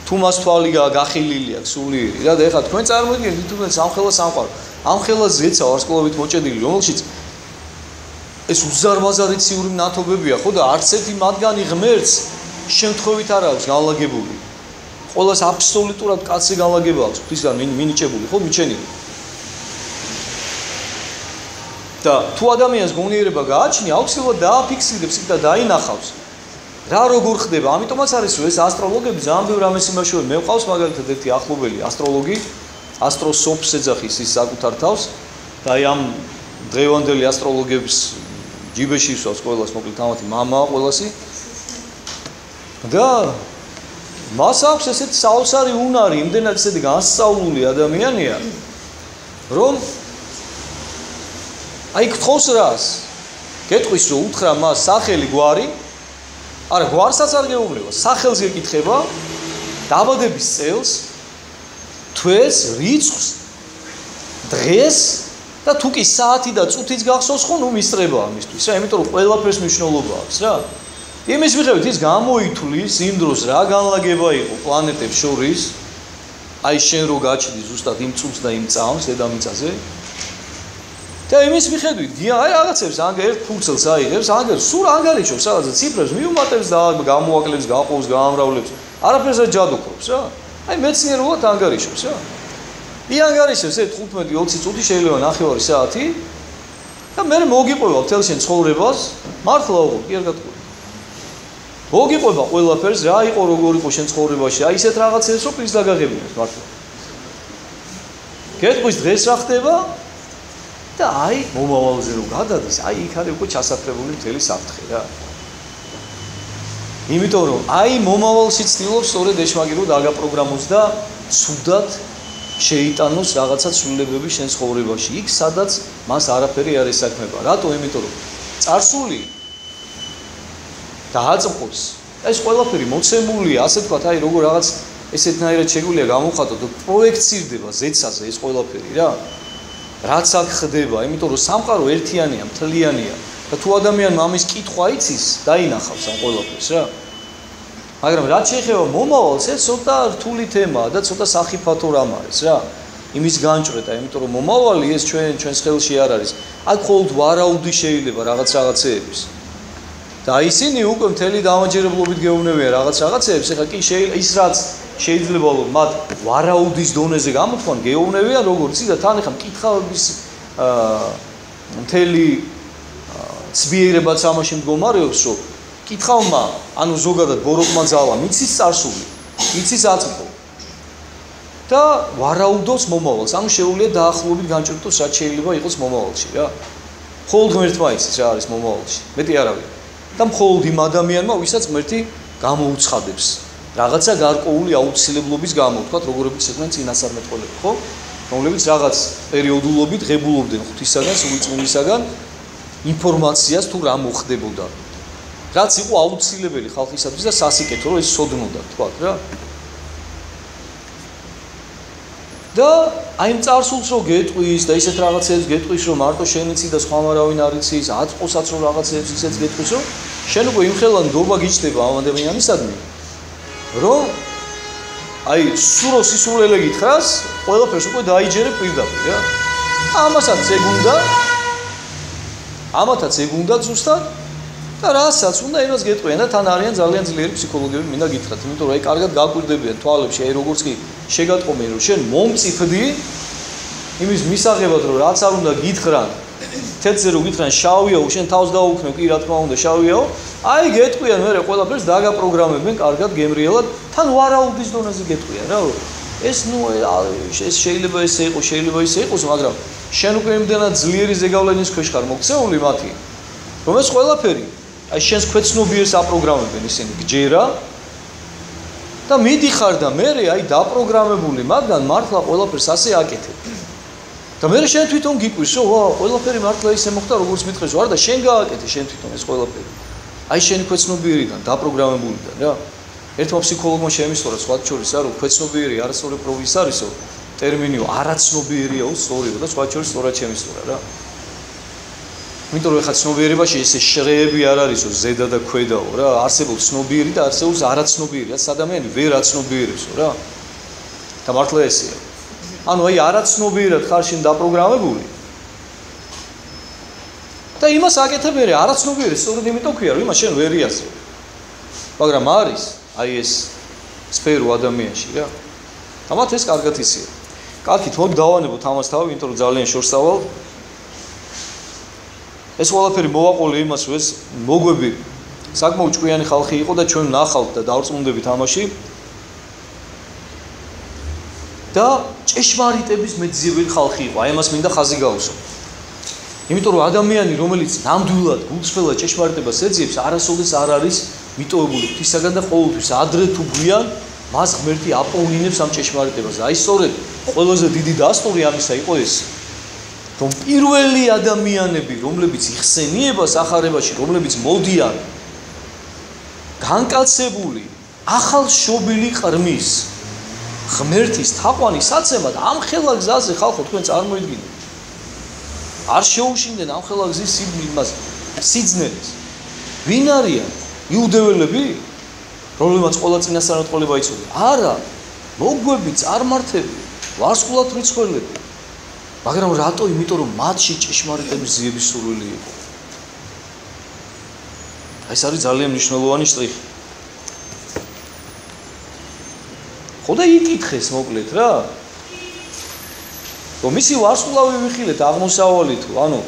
თუ მას თვალი გახილილი აქვს სულიერი რა და ეხლა თქვენ წარმოიდგინეთ თუნდაც ამხელა სამყარო. ამხელა ზეცა ვარსკვლავით მოჭედილი, რომელშიც ეს უზარმაზარიციური ნათობებია, ხო და არც ერთი მათგანი ღმერთს შემთხვევით არ აქვს განლაგებული. ყველას აბსოლუტურად კაცი განლაგება აქვს ღვთისგან მინიჭებული, ხო, მიჩენილი. და თუ ადამიანს გონიერება გააჩნია, აუცილებლად დააფიქსირებს და დაინახავს. რა როგორ ხდება? ამიტომაც არის რომ ეს ასტროლოგები ძალიან ბევრ ამას იმაშოვე. მე ვყავს მაგალითად ერთი ახლობელი ასტროლოგი, ასტროსოფს ეძახის ის საკუთარ თავს და აი ამ დღევანდელი ასტროლოგების ჯიბეში ისვავს ყველას, მოკლედ ამათი მამაა ყველასი. და მას აქვს ესეთი საოცარი უნარი, იმდენად ესეთი განსწავლული ადამიანია, რომ აი გთხოვს რას? გეტყვის რომ უთხრა მას სახელი გვარი, არა გვარსაც არ გეუბნება, სახელს გეკითხება, დაბადების წელს, თვეს, რიცხვს, დღეს და თუ კი საათი და წუთიც გახსოვს, ხო, ნუ მისწრება ამისთვის, რა, იმიტომ რომ ყველაფერს მნიშვნელობა აქვს, რა. იმის მიხედვით ის გამოითვლის იმ დროს რა განლაგება იყო პლანეტებს შორის, აი შენ რო გაჩნდი ზუსტად იმ წუთს და იმ წამს დედამიწაზე. და იმის მიხედვით აი რაღაცებს ერთ ფუნქციას აიღებს, სულ ანგარიშობს რაღაცა ციფრებს მიუმატებს და გამოაკლებს, გაყოვს, გაამრავლებს. არაფერს არ ჯადოქრობს რა. აი მეცნიერულად ანგარიშობს რა. ანგარიშებს ეს 15-20 წუთი შეიძლება 9 საათი და მე მოგიყვება მთელ შენ ცხოვრებას, მართლა უყო, კი არ გატყუე. მოგიყვება ყველაფერს, რა იყო როგორ იყო შენ ცხოვრებაში, აი ისეთ რაღაცებს რო პირს დაგაღებინებს მართლა. გეტყვის დღეს რა ხდება? და აი მომავალზე რომ გადადის, აი იქ არის უკვე ჩასაფრებული მთელი საფრთხე რა. იმიტომ რომ აი მომავალში ცდილობს სწორედ ეშმაკირო დაგაპროგრამოს და ცუდად შეიტანოს რაღაცა ცვლილებები შენ ცხოვრებაში, იქ სადაც მას არაფერი არ ესაქმება. რატო? იმიტომ რომ წარსული დააწმყოს. ეს ყველაფერი მოცემულია, ასე ვთქვათ, აი როგორ რაღაც ესეთნაირად შეგვიძლია გამოვხატოთ, პროექცირდება ზეცაზე ეს ყველაფერი რა. რაც აქ ხდება, იმიტომ რომ სამყარო ერთიანია, მთლიანია და თუ ადამიანმა ამის კითხვა იცის, დაინახავს ამ ყველაფერს რა. მაგრამ რაც შეეხება მომავალს, ეს ცოტა რთული თემაა და ცოტა სახიფათო რამ არის რა. იმის განჭრედა, იმიტომ რომ მომავალი ეს ჩვენს ხელში არ არის. აქ მხოლოდ ვარაუდი შეიძლება რაღაცეების. და ისინი უკვე მთელი დამაჯერებლობით გეუბნებიან რაღაცეებს, ეხლა კი ის რაც შეიძლება რომ მათ ვარაუდის დონეზე გამოთქვან, გეუბნებიან როგორც იცი და თან ეხლა მკითხავების მთელი ცბიერებაც ამაში მდგომარეობს, რომ კითხავმა, ანუ ზოგადად ბოროტმა ძალამ იცის წარსული, იცის აწმყო და ვარაუდობს მომავალს, ანუ შეუძლია დაახლოებით განჭრიტოს რაც შეიძლება იყოს მომავალში რა. მხოლოდ ღმერთმა იცის რა არის მომავალში, მეტი არავინ. და მხოლოდ იმ ადამიანმა, ვისაც ღმერთი გამოუცხადებს რაღაცა გარკვეული აუცილებლობის გამო, ვთქვათ, როგორებიც იყვნენ წინასწარმეტყველები, ხო? რომლებიც რაღაც პერიოდულობით ღებულობდნენ ღვთისაგან, სულიწმინდისაგან ინფორმაციას თუ რა მოხდებოდა. რაც იყო აუცილებელი ხალხისათვის და სასიკეთო, რომ ეს სოდნოდა, ვთქვათ რა. და აი იმ წარსულს რო გეტყვის და ისეთ რაღაცებს გეტყვის, რომ მარტო შენ იცი და სხვა არავინ არ იცის, აწყოსაც რო რაღაცებს ისეთ გეტყვის, რომ შენ უკვე იმხელა ნდობა გიჩნდება ამ ადამიანისადმი, რომ აი სურო სისულელე გითხრას, ყველაფერს უკვე დაიჯერებ პირდაპირ რა. ამათაც ეგუნდა ზუსტად და რასაც უნდა იმას გეტყვიან და თან არიან ძალიან ძლიერი ფსიქოლოგები, მინდა გითხრათ, იმიტომ რომ აი კარგად გაკვირდებიან თვალებში, აი როგორც კი შეგატყობენ, რომ შენ მომწიფდი იმის მისაღებად, რომ რაც არ უნდა გითხრან, თეთრზე რო გითხრან შავიაო, შენ თავს დაუქნებ, კი რა თქმა უნდა შავიაო, აი გეტყვიან მერე ყველაფერს დაგაპროგრამებენ კარგად გემრიელად თან ვარაუდის დონეზე გეტყვია რა ეს ეს შეიძლება ესე იყოს შეიძლება ისე იყოს მაგრამ შენ უკვე იმდენად ძლიერი ზეგავლენის ქვეშ ხარ მოქცეული მათი რომ ეს ყველაფერი აი შენს ქვეცნობიერს აპროგრამებენ ისინი გჯერა და მიდიხარ და მე აი დაპროგრამებული მაგდან მართლა ყველაფერს ასე აკეთებ და მე შენ თვითონ გიკვირს რომ ვა ყველაფერი მართლა ისე მოხდა როგორც მითხეს ვარ და შენ გააკეთე შენ თვითონ ეს ყველაფერი აი შენი ქვეცნობიერიდან დაპროგრამებულიდან რა ერთმა ფსიქოლოგმა შეემისტორა სხვა შორის რა რომ ქვეცნობიერი არასწორებრივი ის არისო ტერმინიო არაცნობიერიაო სწორიო და სხვა შორის სწორად შეემისტორა რა იმიტომ რომ ეხლა ცნობიერებაში ესე შრეები არ არისო ზედა და ქვედაო რა არსებობს ცნობიერი და არსებობს არაცნობიერი რაც ადამიანი ვერ აცნობიერებსო რა და მართლა ესეა ანუ აი არაცნობიერად ხარ შენ დაპროგრამებული და იმას აკეთებერი არაცნობიერი სწორედ იმიტომ ქვია რომ იმას შენ ვერ იასებ მაგრამ არის აი ეს სფერო ადამიანში რა და მათ ეს კარგად იციან კარგით მოდი დავანებოთ ამას თავი იმიტომ რომ ძალიან შორს დავალ ეს ყველაფერი მოვაყოლე იმას რომ ეს მოგვები საკმაოდ ჭკვიანი ხალხი იყო და ჩვენ ნახავთ და დავრწმუნდებით ამაში და ჭეშმარიტების მეძიებელი ხალხი იყო აი ამას მინდა ხაზი გაუსვა იმიტომ რომ ადამიანი რომელიც ნამდვილად გულწრფელად ჭეშმარიტებას ეძიებს არასოდეს არ არის მიტოვებული ღვთისაგან და ყოველთვის ადრე თუ გვიან მას ღმერთი აპოვნინებს ამ ჭეშმარიტებას აი სწორედ ყველაზე დიდი დასტური ამისა იყო ეს რომ პირველი ადამიანები რომლებიც იხსენიებას ახარებაში რომლებიც მოდიან განკაცებული ახალშობილი ყრმის ღმერთის თაყვანის საცემად ამ ხელა გზაზე ხალხო თქვენ წარმოიდგინეთ არ შეუშინდნენ ამ ხელა გზის იმას სიძნელეს ვინ არიან იუდეველები რომლებმაც ყველა წინასწარმეტყველება იცოდნენ არა მოგვები წარმართები ვარსკვლავად რიცხველები მაგრამ რატო იმიტომ რომ მათში ჭეშმარიტების ძიების სურვილი იყო ეს არის ძალიან მნიშვნელოვანი შტრიხი ხო და იკითხეს მოკლედ რა რომ ისი ვარსკვლავი ვიხილეთ აღმოსავლით ანუ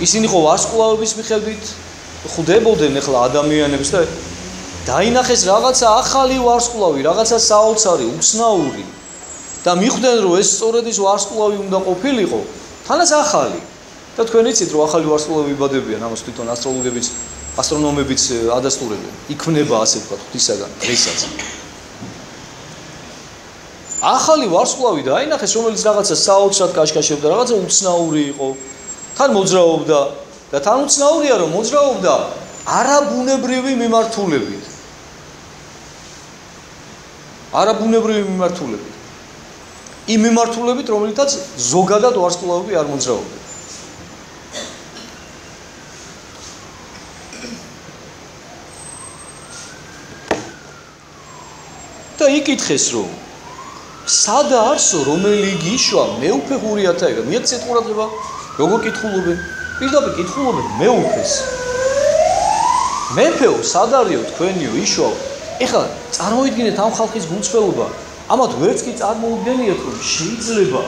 ისინი ხო ვარსკვლავების მიხედვით ხვდებოდნენ ახლა ადამიანებს და დაინახეს რაღაცა ახალი ვარსკვლავი რაღაცა საოცარი უცნაური და მიხვდნენ რომ ეს სწორედ ის ვარსკვლავი უნდა ყოფილიყო თანაც ახალი და თქვენ იცით რომ ახალი ვარსკვლავი იბადებიან ამას თვითონ ასტრონომებიც ადასტურებენ იქმნება ასე ვთქვათ ღვთისაგან დღესაც ახალი ვარსკვლავი დაინახეს რომელიც რაღაცა საოცრად კაშკაშებდა რაღაცა უცნაური იყო თან მოძრაობდა და თან უცნაურია რომ მოძრაობდა არაბუნებრივი მიმართულებით იმ მიმართულებით რომელთაც ზოგადად ვარსკვლავები არ მოძრაობდნენ და იკითხეს რომ სად არსო რომელი გიშვა მეუფე ღურიათაიღა მიეცეთ ყურადღება როგორ კითხულობენ პირდაპირ კითხულობენ მეუფეს მეფეო სად არისო თქვენიო იშვა ეხლა წარმოიდგინეთ ამ ხალხის გულწრფელობა ამათ ვერც კი წარმოუდგენიათ რომ შეიძლება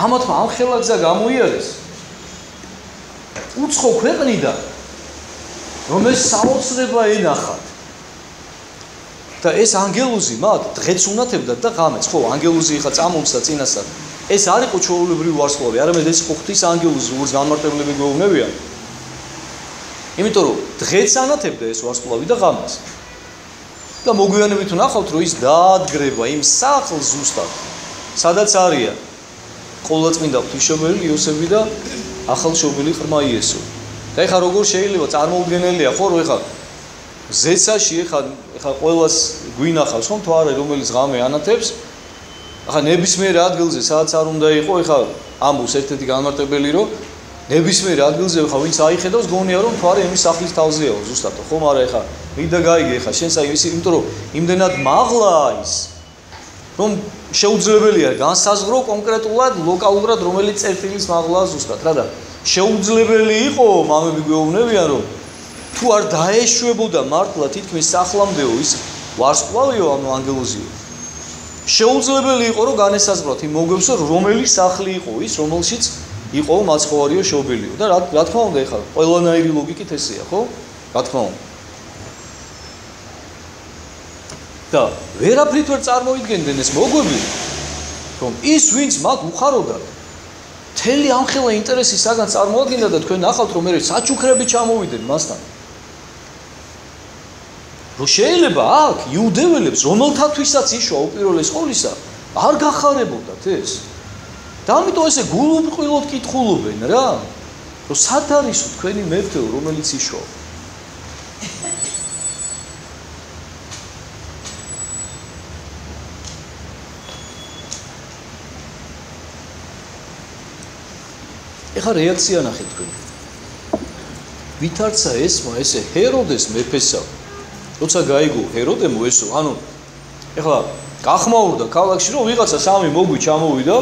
ამათმა ამ ხელაგზა გამოიარეს უცხო ქვეყნიდან რომ ეს საოცრება ენახათ და ეს ანგელოზი მათ დღეც უნათებდათ და ღამეც ხო ანგელოზი ხა წამომცა წინასად ეს არ იყო ჩვეულებრივი ვარსკვლავი არამედ ეს იყო ღვთის ანგელოზი როგორც განმარტებლები გვეუბნებიან იმიტომ რომ დღეც ანათებდა ეს ვარსკვლავი და ღამეც და მოგვიანებით ვნახავთ რომ ის დაადგრება იმ სახლს ზუსტად სადაც არიან ყოვლადწმინდა ღვთისმშობელი იოსები და ახალშობილი ყრმა იესო და ეხლა როგორ შეიძლება წარმოუდგენელია ხო რომ ეხლა ზეცაში ეხლა ყველას გვინახავს ხო მთვარე რომელიც ღამე ანათებს ახლა ნებისმიერ ადგილზე სადაც არ უნდა იყო ეხლა ამბობს ერთ-ერთი განმარტებელი რომ ნებისმიერ ადგილზე ხა ვინც აიხედავს გონია რომ მთვარე იმის სახლის თავზეაო ზუსტად ხო მაგრამ ეხლა მინდა გაიგე ეხლა შენ საერთოდ იმიტომ რომ იმდენად მაღლაა ის რომ შეუძლებელია განსაზღვრო კონკრეტულად ლოკალურად რომელი წერტილის მაღლაა ზუსტად რა და შეუძლებელი იყო მამები გვეუბნებიან რომ თუ არ დაეშვებოდა მართლა თითქმის სახლამდეო ის ვარსკვლავიო ანუ ანგელოზიო შეუძლებელი იყო რომ განესაზღვროთ იმ მოგვებს რომელი სახლი იყო ის რომელშიც იყო მაცხოვარიო შობილიო და რა თქმა უნდა ეხლა ყველანაირი ლოგიკით ესეა ხო რა თქმა უნდა და ვერაფრით ვერ წარმოიდგენდნენ ეს მოგვები, რომ ის ვინც მათ უხაროდათ, მთელი ამხელა ინტერესი საგან წარმოადგენდა და თქვენ ნახავთ, რომ მე საჩუქრები ჩამოვიდნენ მასთან. რომ შეიძლება აქ იუდეველებს, რომელთათვისაც იშვა უპირველეს ყოვლისა, არ გახარებოდათ ეს. და ამიტომ ესე გულუბრყვილოდ კითხულობენ რა, რომ სად არისო თქვენი მეფეო, რომელიც იშვა. ეხა რეაქცია ნახეთ თქვენ. ვითარცა ესმა ესე ჰეროდეს მეფესა. როცა გაიგო ჰეროდემ ესო, ანუ ეხლა გახმაურდა ქალაქში, რომ ვიღაცა სამი მოგვი ჩამოვიდა.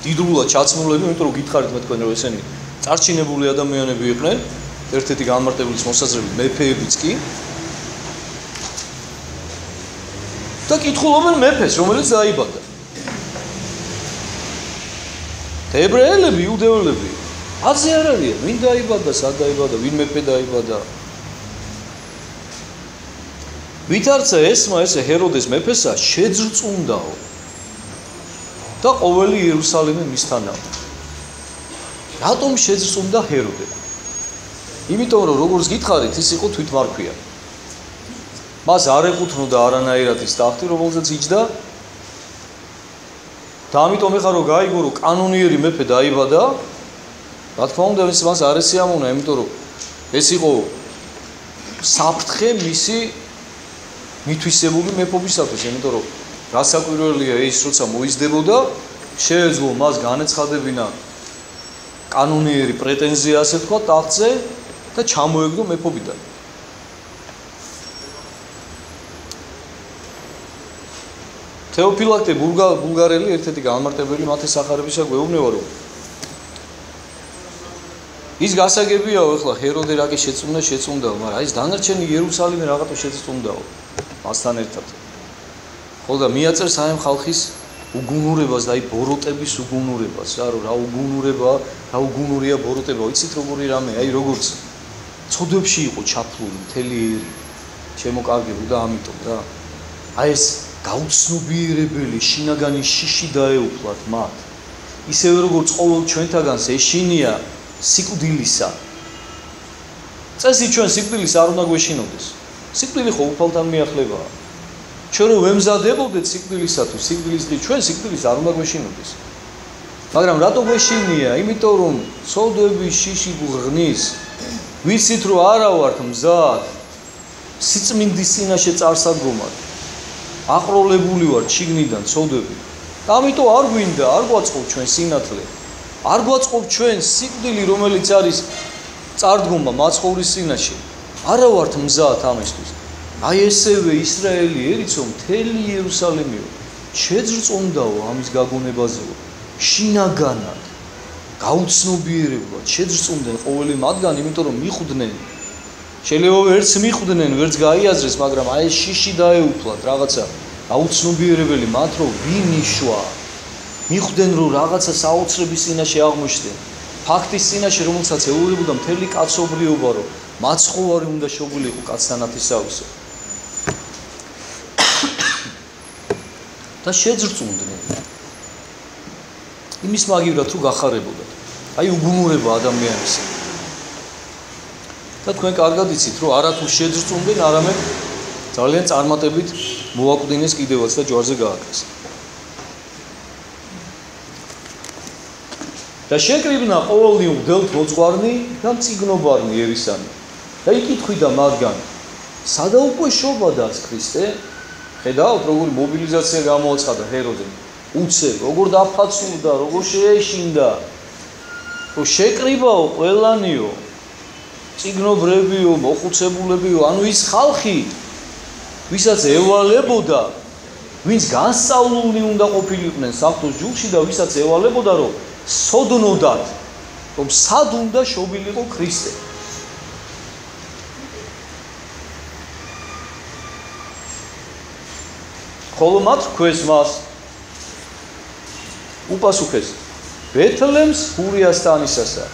დიდრულად ჩაცმულები, იმიტომ რომ გითხარით მე თქვენ რომ ესენი წარჩინებული ადამიანები იყვნენ, ერთ-ერთი განმარტებლის მოსაზრებით მეფეებიც კი. და კითხულობენ მეფეს, რომელიც დაიბადა. ებრაელები, იუდეველები, აზე არ არიან, ვინ დაიბადა, სად დაიბადა, ვინ მეფე დაიბადა. ვითარცა ესმა ესე ჰეროდეს მეფესა შეძრწუნდაო და ყოველი იერუსალიმი მისთანაა. რატომ შეძრწუნდა ჰეროდე? იმიტომ რომ როგორც გითხარით, ის იყო თვითმარქვია. მას არ ეკუთვნოდა არანაირად ის ტახტი, რომელზეც იჯდა. და ამიტომ ეხლა რომ გაიგო რომ კანონიერი მეფე დაიბადა, რა თქმა უნდა მას არ ესიამოვნა, იმიტომ რომ ეს იყო საფრთხე მისი მითვისებული მეფობისათვის, იმიტომ რომ რასაკვირველია ის როცა მოიზრდებოდა, შეეძლო მას განეცხადებინა კანონიერი პრეტენზია, ასე თქვა, ტახტზე და ჩამოეგდო მეფობიდან. თეოფილაქტე ბულგარელი ერთ-ერთი განმარტებელი მათე სახარებისა გვეუბნება რომ ის გასაგებიაო ეხლა ჰეროდე რაკი შეწუნდაო, მაგრამ ის დანარჩენი იერუსალიმი რაღაცა შეწუნდაო მასთან ერთად. ხო და მიაწერს აი ხალხის უგუნურებას და აი ბოროტების უგუნურებას, რა რა უგუნურია ბოროტება, იცით როგორი რამე, აი როგორც ცოდვებში იყო ჩაფლული მთელი ერი, შემოკარგებული და ამიტომ რა. აი ეს გაუცნობიერებელი შინაგანი შიში დაეუფლათ მათ. ისევე როგორც ყოველ ჩვენთაგანს ეშინია სიკვდილისა. წესი ჩვენ სიკვდილის არ უნდა გვეშინოდეს. სიკვდილი ხო უფალთან მიახლებაა. ჩვენ რომ ვემზადებოდეთ სიკვდილისათვის, სიკვდილის დღე ჩვენ სიკვდილის არ უნდა გვეშინოდეს. მაგრამ რატო გვეშინია? იმიტომ რომ ცოდვების შიში გვღნის. ვიცით რომ არა ვართ მზად სიწმინდის წინაშე წარსადგომად. აყროლებული ვართ შიგნიდან ცოდვები. ამიტომ არ გვინდა, არ გვაწყობ ჩვენ სინათლე. არ გვაწყობ ჩვენ სიკვდილი, რომელიც არის წარდგომა მაცხოვრის წინაშე. არა ვართ მზად ამისთვის. აი ესევე ისრაელი ერიცო მთელი იერუსალიმიო შეძრწუნდაო ამის გაგონებაზეო შინაგანად გაუცნობიერებლად შეძრწუნდნენ ყოველი მათგან, იმიტომ რომ მიხვდნენ შეიძლება ვერც მიხვდნენ, ვერც გაიაზრეს, მაგრამ აი ეს შიში დაეუფლათ რაღაცა გაუცნობიერებელი მათ რომ ვინ იშვა. მიხვდნენ რომ რაღაცა საოცრების წინაშე აღმოჩნდნენ. ფაქტის წინაშე, რომელსაც ეუბნებოდა მთელი კაცობრიობა, რომ მაცხოვარი უნდა შეგვიძლიყო კაცთან ათისავისო. და შეძრწუნდნენ. იმის მაგივრად რომ გახარებოდათ. აი უგუნურება ადამიანისა. და თქვენ კარგად იცით, რომ არათუ შეძრწუნდნენ, არამედ ძალიან წარმატებით მოაკვდინეს კიდევაც და ჯვარზე გააკრეს. და შეკრიბნა ყოველნი უგდელთ მოწყარნი და მწიგნობარნი ერისანი. და იკითხვიდა მათგან, სადა უკვე შობადაც ქრისტე? ხედავთ როგორი მობილიზაცია გამოაცხადა ჰეროდემ. უცებ, როგორ დაფაცულდა, როგორ შეეშინდა. რომ შეკრიბაო ყველანიო, წიგნობრებიო, მოხუცებულებიო, ანუ ის ხალხი, ვისაც ევალებოდა, ვინც განსწავლული უნდა ყოფილიყვნენ საღვთოს ჯგუფში და ვისაც ევალებოდა, რომ სოდნოდათ, რომ სად უნდა შობილიყო ქრისტე. ხოლო მათ რქვეს მას უპასუხეს ბეთლემს ურიასთანისასა.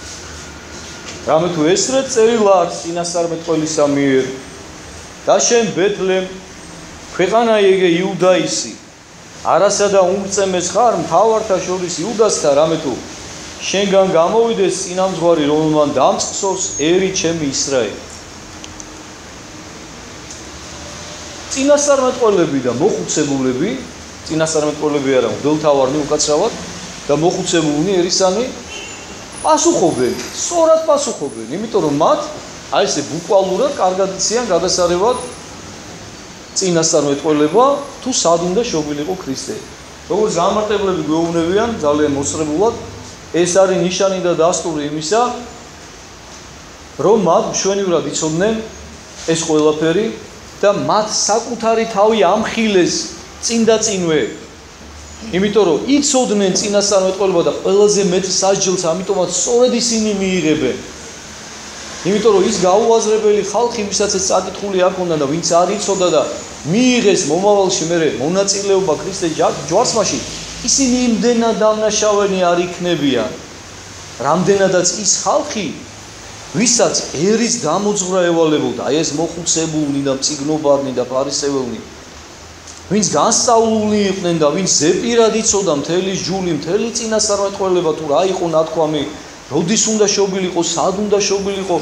რამე თუ ესრეთ წერილ აქვს წინასწარმეტყველისა მიერ და შენ ბეთლემ ქვეყანა იგე იუდაისი არასა და უმწემეს ხარ მთავართა შორის იუდასთან რამე თუ შენგან გამოვიდეს წინამძღვარი რომელმან დამწყსოს ერი ჩემი ისრაელი წინასწარმეტყველები და მოხუცებულები წინასწარმეტყველები არა მღვდელმთავარნი უკაცრავად და მოხუცებულნი ერისანი პასუხობენ სწორად პასუხობენ იმიტომ რომ მათ აი ესე ბუკვალურად კარგად იციან გადასარევად წინასწარმეტყველება თუ სად უნდა შობილიყო ქრისტე როგორც გამარტებლები გვეუბნებიან ძალიან მოსწრებულად ეს არის ნიშანი და დასტური იმისა რომ მათ მშვენივრად იცოდნენ ეს ყველაფერი და მათ საკუთარი თავი ამხილეს წინდაწინვე იმიტომ რომ იცოდნენ წინასწარმეტყველება და ყველაზე მეტ სასჯელს ამიტომაც სწორედ ისინი მიიღებენ იმიტომ რომ ის გაუაზრებელი ხალხი ვისაც ეს წაკითხული არ ქონდა და ვინც არ იცოდა და მიიღეს მომავალში მე მონაწილეობა ქრისტეს ჯვარცმაში ისინი იმდენად დამნაშავენი არ იქნებიან რამდენადაც ის ხალხი ვისაც ერის დამოძღვრა ევალებოდა აი ეს მოხუცებულნი და მწიგნობარნი და ფარისეველნი ვინც განსწავლული იყვნენ და ვინც ზეპირად იცოდა მთელი ჯული მთელი წინასწარმეტყველება თუ რა იყო ნათქვამი როდის უნდა შობილიყო სად უნდა შობილიყო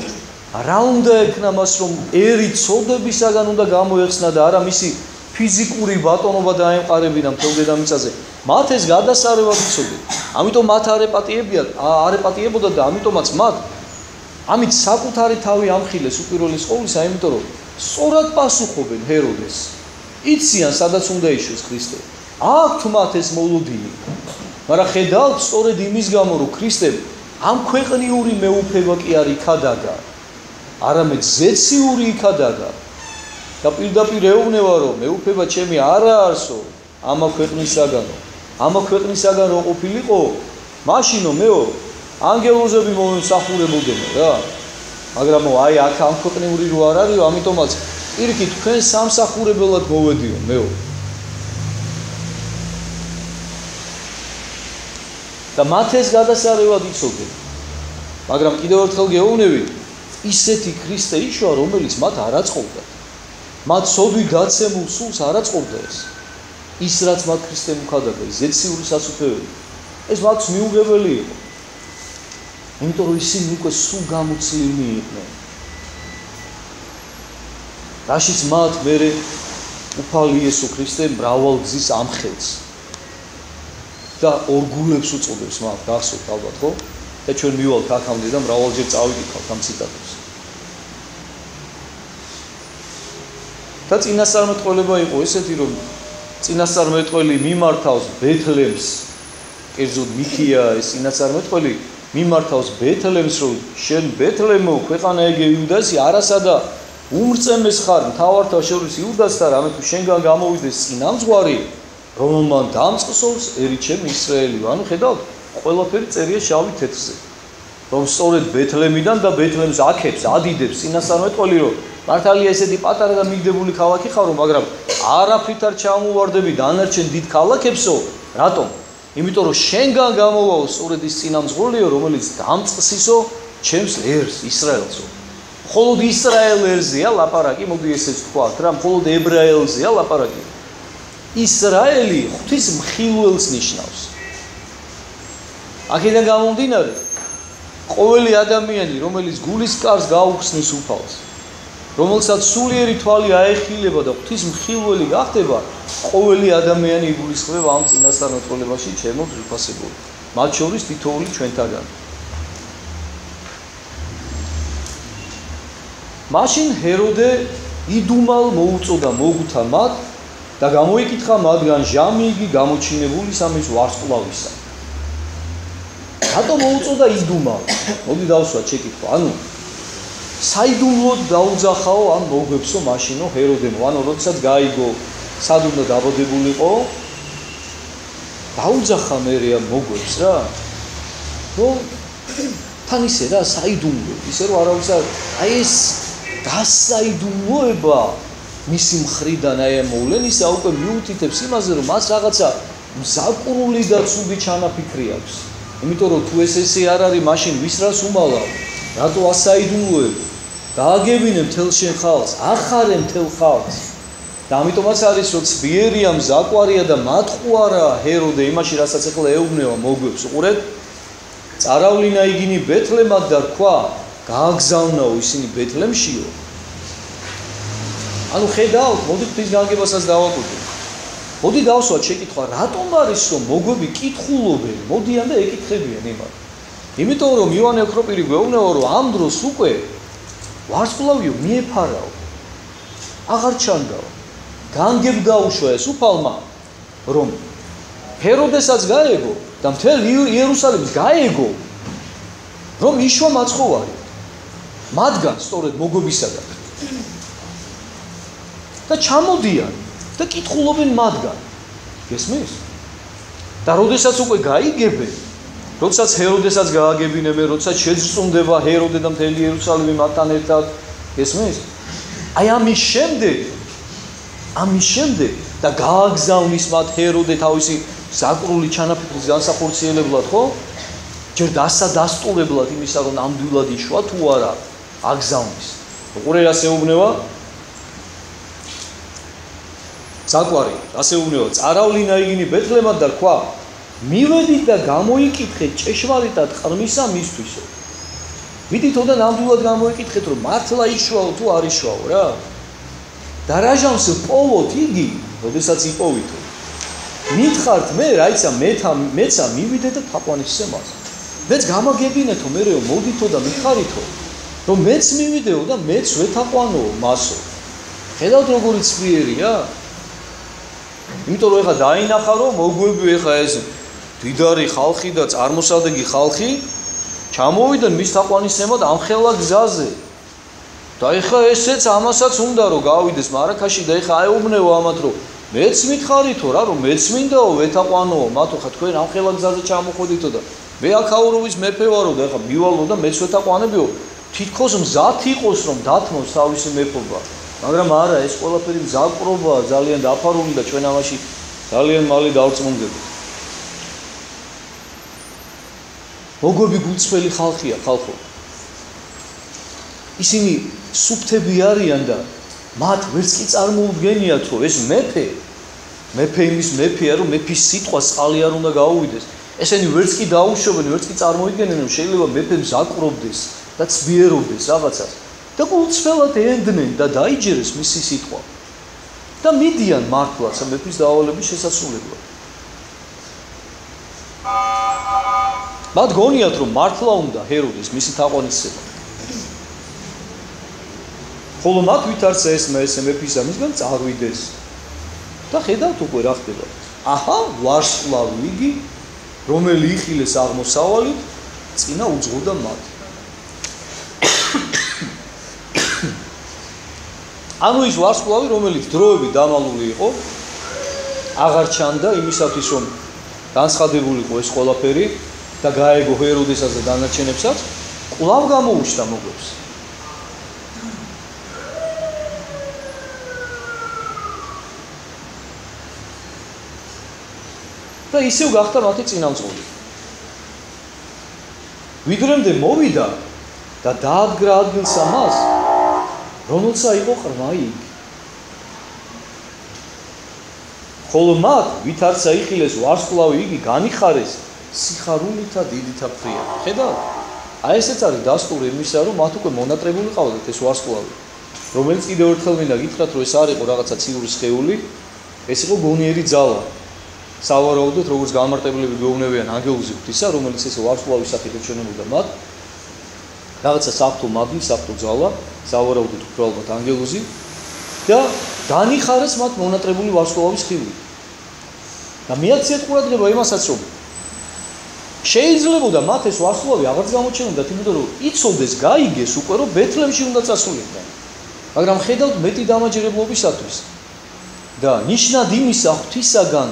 რა უნდა ექნა მას რომ ერი ცოდებისაგან უნდა გამოეხსნა და არა მისი ფიზიკური ბატონობა დაემყარებინა მთელ დედამიწაზე მათ ეს გადასარევად იცოდნენ ამიტომ მათ არეპატიებოდა და ამიტომაც მათ ამით საკუთარი თავი ამხილეს უპირველეს ყოვლისა იმიტომ რომ სწორად პასუხობენ ჰეროდეს იციან სადაც უნდა იშვეს ქრისტე აქვთ მათ ეს მოლოდინი მაგრამ ხედავთ სწორედ იმის გამო რომ ქრისტემ ამ ქვეყნიური მეუფება კი არ იქადაგა არამედ ზეციური იქადაგა და პირდაპირ ეუბნება რომ მეუფება ჩემი არ აარსო ამა ქვეყნისაგან რო ყოფილიყო მაშინო მეო ანგელოზები მომსახურებოდნენ რა მაგრამ აი აქ ამ ქვეყნიური რო არ არისო ამიტომაც პირიქით თქვენ სამსახურებელად მოვედიო მეო და მათ ეს გადასარევად იცოდნენ მაგრამ კიდევ ერთხელ გეუბნები ისეთი ქრისტე იშვა რომელიც მათ არ აწყობდა მათ სოდვი დაცემულ სულს არ აწყობდა ის რაც მათ ქრისტემ უხადაგა ზეციური სასუფეველი ეს მათ მიუღებელი იყო იმიტომ რომ ისინი უკვე სულ გამოცლილნი იყვნენ რაშიც მათ მერე უფალი იესო ქრისტე მრავალ გზის ამხელს და ორგულებს უწოდებს მათ გახსოვთ ალბათ ხო და ჩვენ მივალთ აქამდე და მრავალჯერ წავიკითხავთ ამ ციტატებს და წინასწარმეტყველება იყო ესეთი რომ წინასწარმეტყველი მიმართავს ბეთლემს კერძოდ მიქია ეს წინასწარმეტყველი მიმართავს ბეთლემს რომ შენ ბეთლემო ქვეყანა იგე იუდასი არასა და უმრწემეს ხარ მთავართა შორის იუდასთან რამე თუ შენგან გამოვიდეს წინამძღვარი რომელმან დამწყსოს ერი ჩემი ისრაელი ანუ ხედავთ ყველაფერი წერია შავი თეთრზე რომ სწორედ ბეთლემიდან და ბეთლემს აქებს ადიდებს წინასწარმეტყველი რომ მართალია ესეთი პატარა და მიგდებული ქალაქი ხარო მაგრამ არაფრით არ ჩამოვარდები დანარჩენ დიდ ქალაქებსო რატომ იმიტომ რომ შენგან გამოვაო სწორედ ის წინამძღვრიო რომელიც დამწყსისო ჩემს ერს ისრაელსო მხოლოდ ისრაელ ერზეა ლაპარაკი მოდი ესეც თქვათ რა მხოლოდ ებრაელზეა ლაპარაკი ისრაელი ღვთის მხილველს ნიშნავს აქედან გამომდინარე ყოველი ადამიანი რომელიც გულის კარს გაუხსნის უფალს რომელსაც სულიერი თვალი აეხილება და ღვთის მხილველი გახდება ყოველი ადამიანი იგულისხმება ამ წინასწარმეტყველებაში ჩემო ძვირფასებო მათ შორის თითოეული ჩვენთაგან მაშინ ჰეროდე იდუმალ მოუწოდა მოგუთა მათ და გამოიკითხა მათგან ჟამი იგი გამოჩინებული სამის ვარსკვლავისა რატომ მოუწოდა იდუმალ მოდი დავსვათ შეკითხვა ანუ საიდუმლოდ დაუძახაო ამ მოგვებსო მაშინო ჰეროდემო ანუ როდესაც გაიგო სად უნდა დაბადებულიყო დაუძახა მერე ამ მოგვებს რა რომ თან ისე რა საიდუმლო ისე რომ არავის აი ეს გასაიდუმლოება მისი მხრიდან აი ამ მოვლენისა უკვე მიუთითებს იმაზე რომ მას რაღაცა მზაკურული და ცუდი ჩანაფიქრი აქვს იმიტომ რომ თუ ესე არ არის მაშინ ვის რას უმალავ რატო ასაიდუმლოება გააგებინე მთელ შენ ხალხს ახარე მთელ ხალხს და ამიტომაც არის რომ ცბიერია მზაკვარია და მათყუარა ჰეროდე იმაში რასაც ახლა ეუბნება მოგვებს უყურეთ წარავლინა იგინი ბეთლემად და თქვა გააგზავნაო ისინი ბეთლემშიო ანუ ხედავთ მოდი ღვთის განგებასაც დავაკვირდეთ მოდი დავსვათ შეკითხვა რატომ არის რომ მოგვები კითხულობენ მოდიან და ეკითხებიან იმათ იმიტომ რომ იოანე ოქროპირი გვეუბნება რომ ამ დროს უკვე ვარსკვლავიო მიეფარაო აღარ ჩანდაო განგებ გაუშვა ეს უფალმა რომ ჰეროდესაც გაეგო და მთელ იერუსალიმს გაეგო რომ იშვა მაცხოვარი მათგან სწორედ მოგვებისაგან და ჩამოდიან და კითხულობენ მათგან გესმის და როდესაც უკვე გაიგებენ როდესაც ჰეროდესაც გააგებინებენ როდესაც შეძრწუნდება ჰეროდე და მთელი იერუსალიმი მათთან ერთად გესმის აი ამის შემდეგ და გააგზავნის მათ ჰეროდე თავისი ზაკრული ჩანაფიქრის განსახორციელებლად ხო ჯერ დასადასტურებლად იმისა რომ ნამდვილად იშვა თუ არა აგზავნის უყურე რას ეუბნება ზაკვარი ასე უუბნება წარავლინა იგინი ბეთლემად და თქვა მივედით და გამოიკითხეთ ჭეშმარიტად ყრმისა მისთვისო მიდითო და ნამდვილად გამოიკითხეთ რომ მართლა იშვაო თუ არ იშვაო რა და რა ჟამს პოვოთ იგი როდესაც იპოვითო მითხართ მე რაიცა მეცა მივიდე და თაყვანისზე მას მეც გამაგებინეთო მერეო მოდითო და მითხარითო რომ მეც მივიდეო და მეც ვეთაყვანო მასო ხედავთ როგორი ცბიერია იმიტომ რომ ეხა დაინახა რომ მოგვები ეხა ეს დიდარი ხალხი და წარმოსადეგი ხალხი ჩამოვიდნენ მის თაყვანისცემად ამხელა გზაზე და ეხა ესეც ამასაც უნდა რომ გავიდეს მარაქაში და ეხა აეუბნევა ამათ რომ მეც მითხარითო რა რომ მეც მინდაო ვეთაყვანოო მათო ხა თქვენ ამხელა გზაზე ჩამოხოდითო და მე აქაუროვის მეფე ვარო და ეხა მივალო და მეც ვეთაყვანებიო თითქოს მზად იყოს რომ დათმოს თავისი მეფობა მაგრამ არა ეს ყველაფერი მზაკრობაა ძალიან დაფარული და ჩვენ ამაში ძალიან მალე დავწმუნდებით მოგვები გულწრფელი ხალხია ხალხო ისინი სუფთები არიან და მათ ვერც კი წარმოუდგენიათ რომ ეს მეფე იმის მეფეა რომ მეფის სიტყვა წყალი არ უნდა გაუვიდეს ესენი ვერც კი დაუშვებენ ვერც კი წარმოიდგენენ რომ შეიძლება მეფე მზაკრობდეს და ცბიერობდეს რაღაცას და გულწრფელად ენდნენ და დაიჯერეს მისი სიტყვა და მიდიან მართლაც მეფის დავალების შესასრულებლად მათ გონიათ რომ მართლა უნდა ჰეროდეს მისი თაყვანისცემა ხოლო მათ ვითარცა ეს მეფისა მისგან წარვიდეს და ხედავთ უკვე რა ხდება აჰა ვარსკვლავი იგი რომელი იხილეს აღმოსავალით წინა უძღოდა მათ ანუ ის ვარსკვლავი რომელიც დროებით დამალული იყო აღარ ჩანდა იმისათვის რომ განცხადებულიყო ეს ყველაფერი და გაეგო ჰეროდესაც და დანარჩენებსაც კვლავ გამოუჩნდა მოგვებს და ისევ გახდა მათი წინამძღოლი ვიდრემდე მოვიდა და დაადგრა ადგილსა მას რომელცა იყო ყრმა იგი ხოლო მათ ვითარცა იხილეს ვარსკვლავი იგი განიხარეს სიხარულითა დიდითა ფრია ხედავთ აი ესეც არის დასტური იმისა რომ მათ უკვე მონატრებული ყავდათ ეს ვარსკვლავი რომელიც კიდევ ერთხელ მინდა გითხრათ რომ ეს არ იყო რაღაცა ციური სხეული ეს იყო გონიერი ძალა სავარაუდოდ როგორც განმარტებლები გვეუბნებიან ანგელოზი ღვთისა რომელიც ეს ვარსკვლავის სახით ეჩვენებოდა მათ რაღაცა საფრთხო მაგნი საფრთხო ძალა სავარაუდოდ უბრალოდ ანგელოზი და განიხარეს მათ მონატრებული ვარსკვლავის ხილი და მიაქციათ ყურადღება იმასაც რომ შეიძლება მათ ეს ვარსკვლავი აღარც გამოჩენოდათ იმიტომ რომ იცოდეს გაიგეს უკვე რომ ბეთლემში უნდა წასულიყვნენ მაგრამ ხედავთ მეტი დამაჯერებლობისათვის და ნიშნად იმისა ღვთისაგან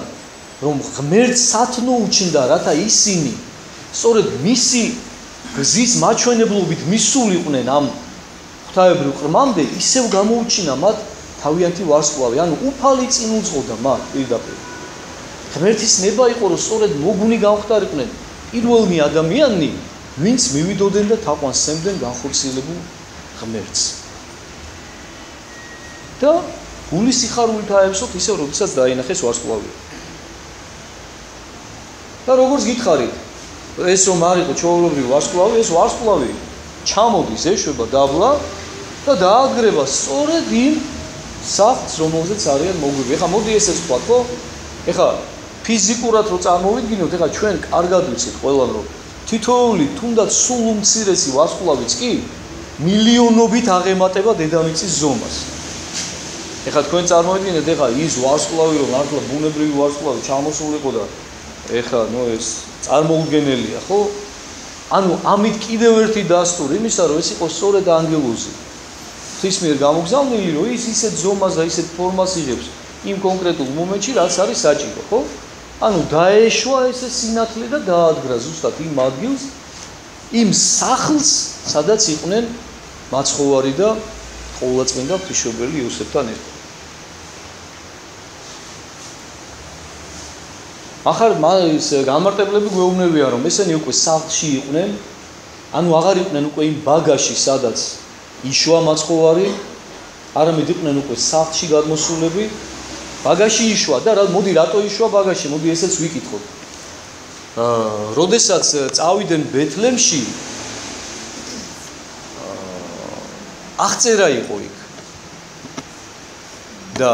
რომ ღმერთს სათნო უჩნდა რათა ისინი სწორედ მისი გზის მაჩვენებლობით მისულიყვნენ ამ ღვთაებრივ ყრმამდე ისევ გამოუჩინა მათ თავიანთი ვარსკვლავი ანუ უფალი წინ უძღოდა მათ პირდაპირ ღმერთის ნება იყო რომ სწორედ მოგუნი გამختარიყვნენ პირველი ადამიანი ვინც მივიდოდნენ და თაყვანს სცემდნენ განხორციელებულ ღმერთს და გული სიხარულით აევსოთ ისე როდესაც დაინახეს ვარსკვლავი. და როგორც გითხარით, ეს რომ არ იყო ჩვეულებრივი ვარსკვლავი, ეს ვარსკვლავი ჩამოდის, ეშვება დაბლა და დააგრება სწორედ იმ სახლს, რომელზეც არიან მოგვიბი. ეხლა მოდი ესეც ვთქვათ, ხო? ეხლა ფიზიკურად რო წარმოვიდგინოთ, ეხლა ჩვენ კარგად ვიცით ყველამ რომ თითოეული თუნდაც სულ უმცირესი ვარსკვლავიც კი მილიონობით აღემატება დედამიწის ზომას. ეხლა თქვენ წარმოვიდგინეთ, ეხლა ის ვარსკვლავი რომ მართლა ბუნებრივი ვარსკვლავი ჩამოსულიყო და ეხლა ეს წარმოუდგენელია, ხო? ანუ ამით კიდევ ერთი დასტური იმისა, რომ ეს იყოს სწორედ ანგელოზი. ღვთის მიერ გამოგზავნილი, რომ ის ისეთ ზომას და ისეთ ფორმას იღებს იმ კონკრეტულ მომენტში, რაც არის საჭირო, ხო? ანუ დაეშვა ეს სინათლე და დაადგრა ზუსტად იმ ადგილს, იმ სახლს, სადაც იყვნენ მაცხოვარი და ყოვლადწმინდა ღვთისმშობელი იოსებთან ერთად. ახალ ის გამარტებლები გვეუბნებიან, რომ ესენი უკვე სახლში იყვნენ, ანუ აღარ იყვნენ უკვე იმ ბაგაში, სადაც იშვა მაცხოვარი, არამედ იყვნენ უკვე სახლში გადმოსულები. ბაგაში იშვა და მოდი რატო იშვა ბაგაში? მოდი ესეც ვიკითხოთ. როდესაც წავიდნენ ბეთლემში, აღწერა იყო იქ. და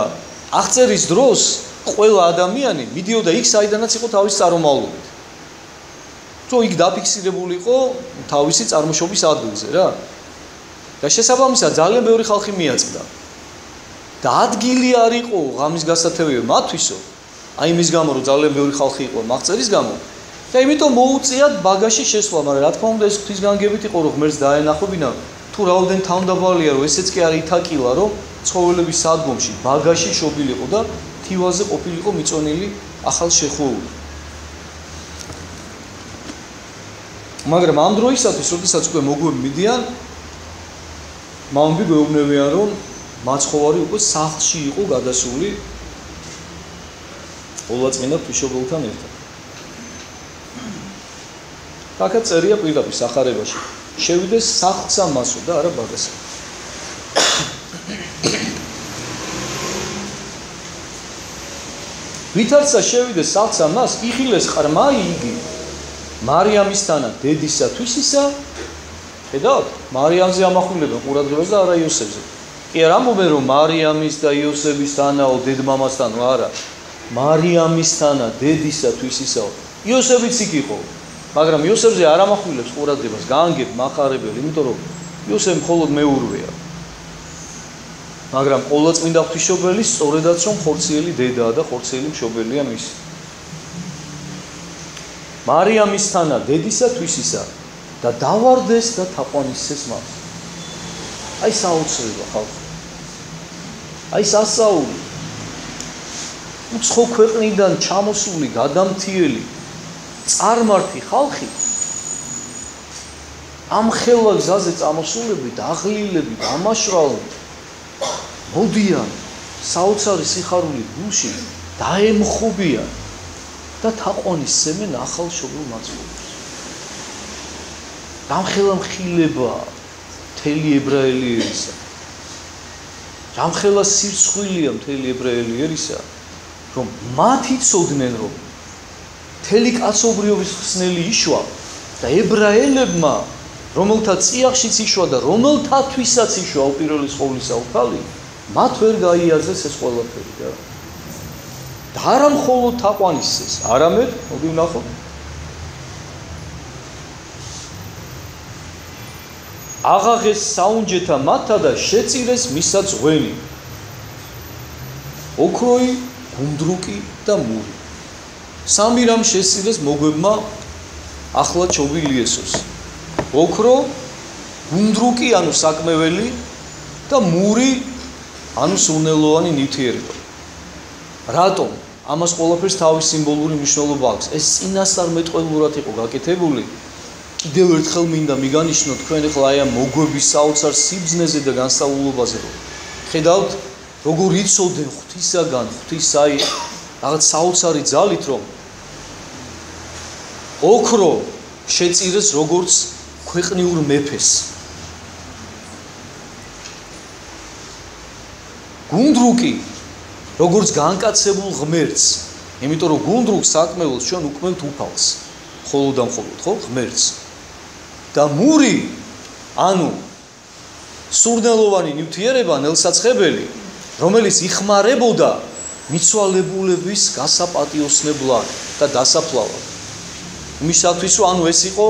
აღწერის დროს ყველა ადამიანი მიდიოდა იქ, საიდანაც იყო თავის წარმომავლობით. თუ იქ დაფიქსირებული იყო თავისი წარმოშობის ადგილზე რა. და შესაბამისად ძალიან ბევრი ხალხი მიაწყდა. და ადგილი არ იყო ღამის გასათევია მათთვისო, აი იმის გამო რომ ძალიან ბევრი ხალხი იყო მაღწერის გამო და იმიტომ მოუწიათ ბაგაში შესვლა, მაგრამ რა თქმა უნდა ეს ღვთისგანგებით იყო რომ ღმერთს დაენახობინა, თუ რაოდენ თავმდაბალია რომ ესეც კი არ ითაკილა რომ ცხოველების სადგომში ბაგაში შობილიყო და თივაზე ყოფილიყო მიწონილი ახალ შეხუებული. მაგრამ ამ დროისათვის, როდესაც უკვე მოგვები მიდიან, მამები გვეუბნებიან რომ მაცხოვარი უკვე სახლში იყო გადასული ყოვლადწმინდა ღვთისმშობელთან ერთად. აქაც წერია პირდაპირ სახარებაში. შევიდეს სახლსა მასო და არა ბაგასა. ვითარცა შევიდეს სახლსა მას, იხილეს ყრმა იგი მარიამისთანა დედისა თვისისა. ხედავთ, მარიამზე ამახვილებენ ყურადღებას და არა იოსებზე. კი არ ამბობენ რომ მარიამის და იოსებისთანაო დედმამასთანო, არა. მარიამისთანა დედისა თვისისაო. იოსებიც იქ იყო, მაგრამ იოსებზე არ ამახვილებს ყურადღებას, გაანგებ მახარებელი, იმიტომ რომ იოსები მხოლოდ მეურვეა. მაგრამ ყოვლადწმინდა ღვთისმშობელი სწორედაც რომ ხორციელი დედაა და ხორციელი მშობელია მისი. მარიამისთანა დედისა თვისისა და დავარდეს და თაყვანისცეს მას. აი საოცრება ხალხო. აი სასაული. უცხო ქვეყნიდან ჩამოსული გადამთიელი წარმართი ხალხი ამ ხელა გზაზე წამოსულები, დაღლილები, დამაშრალები მოდიან საოცარი სიხარულით გულში დაემხობიან და თაყვანისცემენ ახალ შობილ მაცხოვარს. გამხელა მხილება მთელი ებრაელი ერისა. გამხელა სირცხვილია მთელი ებრაელი ერისა, რომ მათ იცოდნენ რომ მთელი კაცობრიობის ხსნელი იშვა და ებრაელებმა რომელთა წიაღშიც იშვა და რომელთათვისაც იშვა უპირველეს ყოვლისა უფალი, მათ ვერ გაიაზრეს ეს ყველაფერი და არა მხოლოდ თაყვანისცეს, არამედ მოდი ვნახოთ აღაღეს საუნჯეთა მათთა და შეწირეს მისა ძღვენი, ოქროი, გუნდრუკი და მური. სამი რამ შესწირეს მოგვებმა ახლა ჩობილი იესოს. ოქრო, გუნდრუკი, ანუ საკმეველი და მური, ანუ სურნელოვანი ნივთიერება. რატომ? ამას ყველაფერს თავის სიმბოლური მნიშვნელობა აქვს. ეს წინასწარმეტყველურად იყო გაკეთებული. კიდევ ერთხელ მინდა მიგანიშნოთ თქვენ ახლა აი ამ მოგვების საოცარ სიბრძნეზე და განსწავლულობაზე. ხედავთ, როგორ იცოდნენ ღვთისაგან, ღვთის აი რაღაც საოცარი ძალით, რომ ოქრო შეწირეს როგორც ქვეყნიურ მეფეს. გუნდრუკი როგორც განკაცებულ ღმერთს, იმიტომ რომ გუნდრუკს საკმეულს ჩვენ უკმევთ უფალს, ხოლო და მხოლოდ, ხო, ღმერთს. და მური, ანუ სურნელოვანი ნივთიერება, ნელსაცხებელი, რომელიც იხმარებოდა მიცვალებულების გასაპატიოსნებლად და დასაფლავად. იმისათვის, რომ ანუ ეს იყო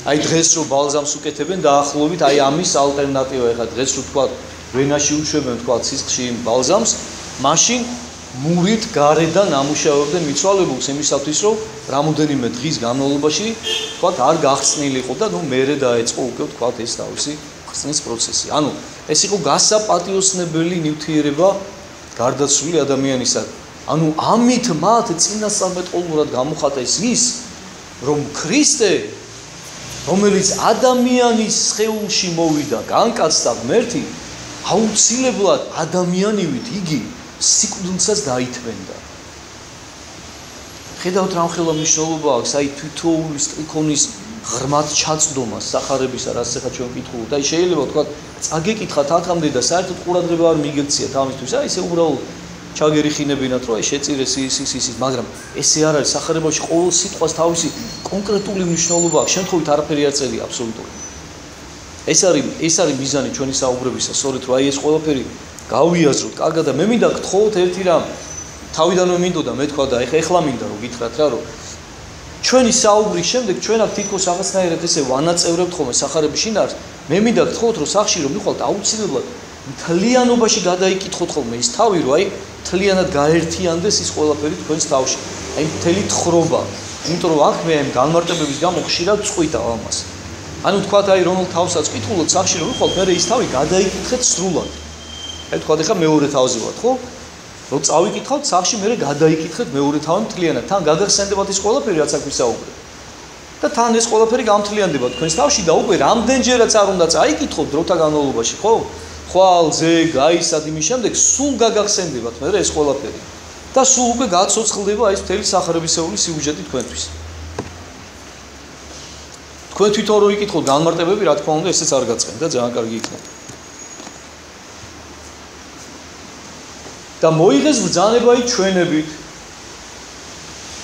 აი დღეს რო ბალზამს უკეთებენ დაახლოებით აი ამის ალტერნატივა ეხლა დღეს რო თქვა ვენაში უშვებენ თქვა სისხლში იმ ბალზამს მაშინ მურით გარედან ამუშავებდნენ მიცვალებულს იმისათვის რომ რამოდენიმე დღის განმავლობაში თქვა არ გახსნილიყო და ნუ მერე დაეწყო უკვე თქვა ეს თავისი ხსნის პროცესი ანუ ეს იყო გასაპატიოსნებელი ნივთიერება გარდაცვლილი ადამიანისა ანუ ამით მათ წინასწარმეტყველურად გამოხატეს ის რომ ქრისტე რომელიც ადამიანის სხეულში მოვიდა, განკაცდა ღმერთი, აუცილებლად ადამიანივით იგი სიკვდილსაც დაითმენდა. ხედავთ რა ხელა მნიშვნელობა აქვს, აი თითოეული სტრიქონის ღრმად ჩაწდომა სახარებისა, რაც ახლა ჩვენ ვკითხულობთ. აი შეიძლება თქვა, წაგეკითხათ აქამდე და საერთოდ ყურადღება არ მიგექციათ ამისთვის. აი ესე უბრალოდ ჩაგერიხინებინათ, რომ აი შეწირეს ის, მაგრამ ესე არ არის სახარებაში ყოველ სიტყვას თავისი კონკრეტული მნიშვნელობა აქვს, შემთხვევით არაფერი არ წერია აბსოლუტურად. ეს არის მიზანი ჩვენი საუბრებისა, სწორედ რომ აი ეს ყველაფერი გავიაზროთ, კარგად და მე მინდა გთხოვოთ ერთი რამ. თავიდანვე მინდოდა მე თქვა და ეხლა მინდა რომ გითხრათ რა, რომ ჩვენი საუბრის შემდეგ ჩვენ აქ თითქოს რაღაცნაირად ესე ვანაწევრებთ ხოლმე სახარების შინაარს. მე მინდა გთხოვოთ რომ სახში რომ მიხვალთ აუცილებლად მთლიანობაში გადაიკითხოთ ხოლმე ის თავი, რომ აი მთლიანად გაერთიანდეს ის ყველაფერი თქვენს თავში. აი მთელი თხრობა. იმიტომ რომ აქ მე ამ განმარტებების გამო ხშირად წყვიტავ ამას. ანუ თქვათ აი რომელ თავსაც კითხულობთ სახში რომ მიხვალთ, მე ის თავი გადაიკითხეთ სრულად. აი თქვათ ახლა მეორე თავზე ვარ, ხო? რომ წავიკითხავთ სახში მე გადაიკითხეთ მეორე თავი მთლიანად. თან გაგახსენდებათ ის ყველაფერი რაც აქ ვისაუბრებ. და თან ეს ყველაფერი გამთლიანდება თქვენს თავში და უკვე რამდენჯერაც არ უნდა წაიკითხოთ დროთა განმავლობაში, ხო? ხვალ, ზეგ, აისად იმის შემდეგ სულ გაგახსენდებათ მე ეს ყველაფერი. და სულ უკვე გაცოცხლდება ეს მთელი სახარებისეული სიუჟეტი თქვენთვის. თქვენ თვითონ რო იკითხოთ განმარტებები, რა თქმა უნდა, ესეც არ გაწყენდა, ძალიან კარგი იქნება. და მოიღეს ბრძანება ჩვენებით.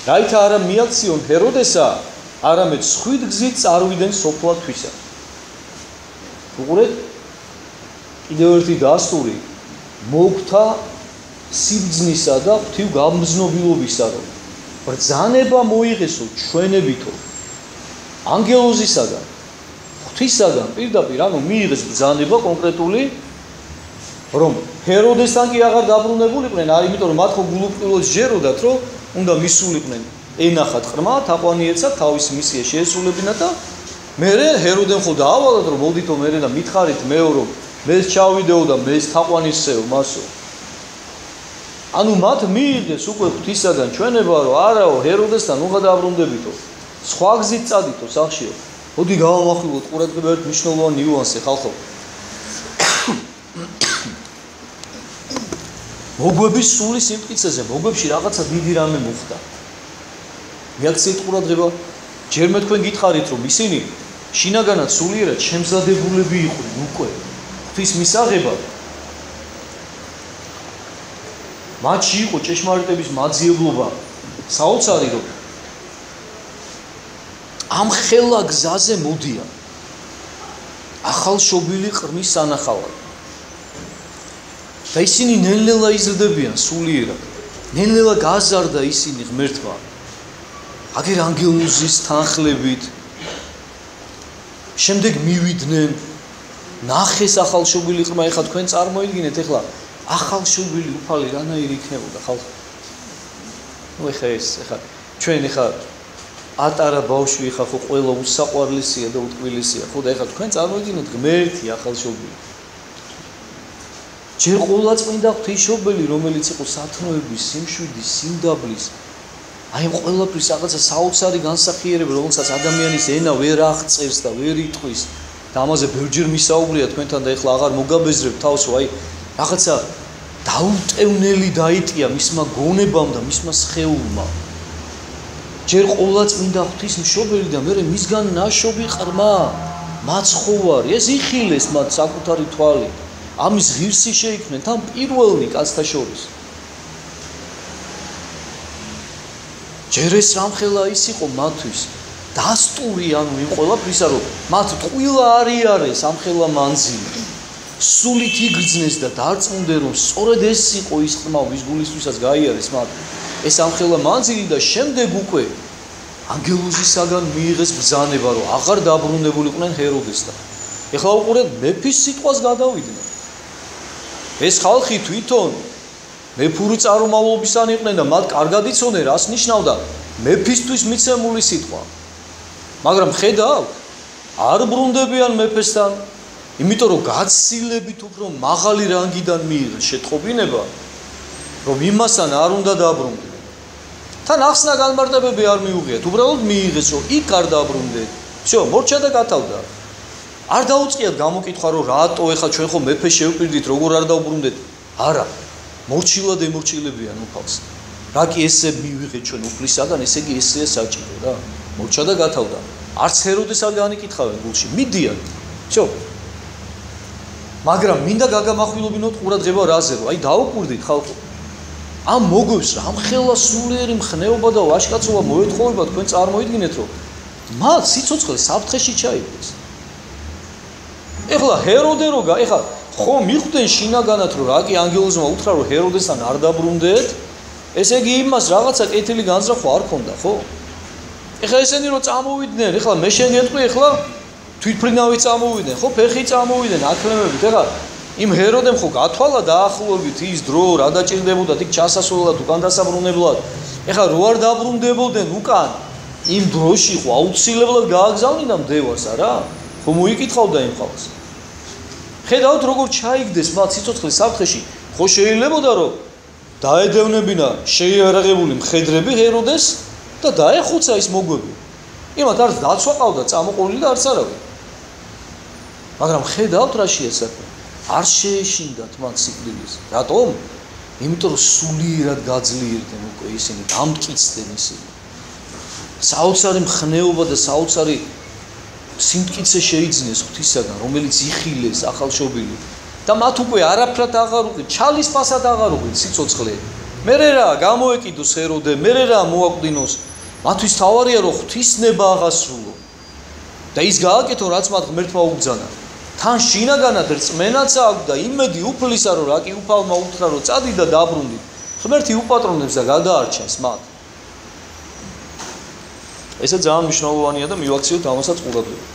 რაითა არა მიაქციონ ჰეროდესა, არამედ სხვით გზით წარვიდნენ სოფლათვისა. უყურეთ კიდევ ერთი დასტური მოგთა სიბრძნისა და ღვთივ გამგზნობილობისა რომ ბრძანება მოიღესო ჩვენებითო ანგელოზისაგან ღვთისაგან პირდაპირ ანუ მიიღეს ბრძანება კონკრეტული რომ ჰეროდესთან კი აღარ დაბრუნებულიყვნენ არ იმიტომ რომ მათ ხო გულუბრყვილოდ ჯეროდათ რომ უნდა მისულიყვნენ ენახათ ყრმა თაყვანიეცად თავის მისია შეესრულებინათ და მე ჰეროდემ ხო დაავალათ რომ მოდითო მე და მითხარით მეო რომ მეც ჩავიდეო და მეც თაყვანისეო მასო. ანუ მათ მიიღეს უკვე ღვთისაგან ჩვენება რომ არაო ჰეროდესთან უღა დააბრუნდებითო. სხვა გზით წადითო სახშიო. მოდი გავამახვილოთ ყურადღება ერთ მნიშვნელოვან ნიუანსზე ხალხო. მოგვების სული სიმტკიცეზე, მოგვებში რაღაცა დიდი რამე მოხდა. მიაქციეთ ყურადღება, ჯერ მე თქვენ გითხარით რომ ისინი შინაგანად სულიერად შემზადებულები იყვნენ უკვე. ღვთის მისაღებად მათში იყო ჭეშმარიტების მაძიებლობა საოცარი რომ ამ ხელა გზაზე მოდიან ახალშობილი ყრმის სანახავად და ისინი ნელ-ნელა იზრდებიან სულიერად ნელ-ნელა გაზარდა ისინი ღმერთმა აგერ ანგელოზის თანხლებით შემდეგ მივიდნენ ნახეს ახალშობილი ყრმა ეხლა თქვენ წარმოიდგინეთ ეხლა ახალშობილი უფალი რანაირი იქნებოდა ხალხო ნუ ეხლა ეს ეხლა ჩვენ ეხლა ატარა ბავშვი ეხლა ხო ყველა უსაყვარლესია და უტკბილესია ხო და ეხლა თქვენ წარმოიდგინეთ ღმერთი ახალშობილი ჯერ ყოვლადწმინდა ღვთისმშობელი რომელიც იყო სათნოების სიმშვიდის სიმდაბლის აი ამ ყველაფრის რაღაცა საოცარი განსახიერება რომელსაც ადამიანის ენა ვერ აღწერს და ვერ იტყვის და ამაზე ბევრჯერ მისაუბრია თქვენთან და ეხლა აღარ მოგაბეზრებ თავს აი რაღაცა დაუტევნელი დაიტია მისმა გონებამ და მისმა სხეულმა ჯერ ყოვლადწმინდა ღვთისმშობელი და მერე მისგან ნაშობი ყრმა მაცხოვარი ეს იხილეს მათ საკუთარი თვალით ამის ღირსი შეიქმნენ თან პირველი კაცთა შორის. ჯერ ეს რამხელა ის იყო მათთვის დასტური, ანუ იმ ყველაფრისა, რომ მათ ტყუილა არ იარეს ამხელა მანძილი. სულით იგრძნეს და დარწმუნდნენ, რომ სწორედ ეს იყო ის ხმა, ვის გულისთვისაც გაიარეს მათ ეს ამხელა მანძილი და შემდეგ უკვე ანგელოზისაგან მიიღეს ბრძანება, რომ აღარ დაბრუნებულიყვნენ ჰეროდესთან. ეხლა უყურეთ, მეფის სიტყვას გადავიდნენ. ეს ხალხი თვითონ მეფური წარმომავლობისანი იყვნენ და მათ კარგად იცოდნენ, რას ნიშნავდა მეფისთვის მიცემული სიტყვა. მაგრამ ხედავთ, არ ბრუნდებიან მეფესთან, იმიტომ რომ გაცილებით უფრო მაღალი რანგიდან მიიღეს შეტყობინება, რომ იმასთან არ უნდა დაბრუნდნენ. თან ახსნა განმარტებები არ მიუღიათ, უბრალოდ მიიღეს, რომ იქ არ დაბრუნდნენ. всё, მორჩა და გათავდა. არ დაუწყიათ გამოკითხვა, რომ რატო ეხლა ჩვენ ხო მეფე შევპირდით, როგორ არ დავბრუნდეთ? არა, მორჩილად ემორჩილებიან უფალს. რა კი ესე მივიღეთ ჩვენ უფლისაგან, ესე იგი ესეა საჭირო რა. მორჩა და გათავდა. არც ჰეროდეს არ განიკითხავენ გულში, მიდიან. всё. მაგრამ მინდა გაგამახვილობინოთ ყურადღება რაზე, რომ აი დაუკვირდით ხალხო. ამ მოგებს რამხელა სულიერი მხნეობა და ვაჟკაცობა მოეთხოვება, თქვენ წარმოიდგინეთ, რომ მათ სიცოცხლე საფრთხეში ჩაიგდეს. ეხლა ჰეროდე როგა, ეხლა ხო მიხვდნენ შინაგანად, რომ რა კი ანგელოზმა უთხრა, რომ ჰეროდესთან არ დაბრუნდეთ, ესე იგი იმას რაღაცა კეთილი განზრახვა არ ქონდა, ხო? ეხლა ესენი რომ წამოვიდნენ, ეხლა მე შენ გეტყვი, ეხლა თვითფრინავი წამოვიდნენ, ხო, ფეხი წამოვიდნენ, აკლემებით, ეხლა იმ ჰეროდემ ხო გათვალა დაახლოებით ის დრო, რა დაჭირდებოდათ იქ ჩასასვლელად, უკან დასაბრუნებლად. ეხლა რო არ დაბრუნდებოდნენ უკან, იმ დროში ხო აუცილებლად გააგზავნინა მდევარს, არა? ხო მოიკითხავდა იმ ხალხს. ხედავთ როგორ ჩაიგდეს მათ სიცოცხლის საფრთხეში, ხო შეიძლებოდა რომ დაედევნებინა შეიარაღებული მხედრები ჰეროდეს და დაეხუცა ის მოგვები. იმათ არც დაცვა ყავდა წამოყოლილი და არც არავინ. მაგრამ ხედავთ რა შეესაბამება. არ შეეშინდათ მათ სიკვდილის. რატომ? იმიტომ რომ სულიერად გაძლიერდნენ უკვე ისინი, დამტკიცდნენ ისინი. საოცარი მხნეობა და საოცარი სიმტკიცე შეიძინეს ღვთისაგან, რომელიც იხილეს ახალშობილი და მათ უკვე არაფრად აღარ უყიდ, ჩალის პასად აღარ უყიდ სიცოცხლე. მერე რა გამოეკიდოს ჰეროდე, მერე რა მოაკვდინოს. მათთვის თავარია რომ ღვთისნება აღასრულო და ის გააკეთონ რაც მათ ღმერთმა უბრძანა. თან შინაგანად რწმენაც აქვს და იმედი უფლისა რომ რა კი უფალმა უთხრა რომ წადი და დაბრუნდი. ღმერთი უპატრონებს და გადაარჩენს მათ. ესე ძალიან მნიშვნელოვანია და მივაქციოთ ამასაც ყურადღება.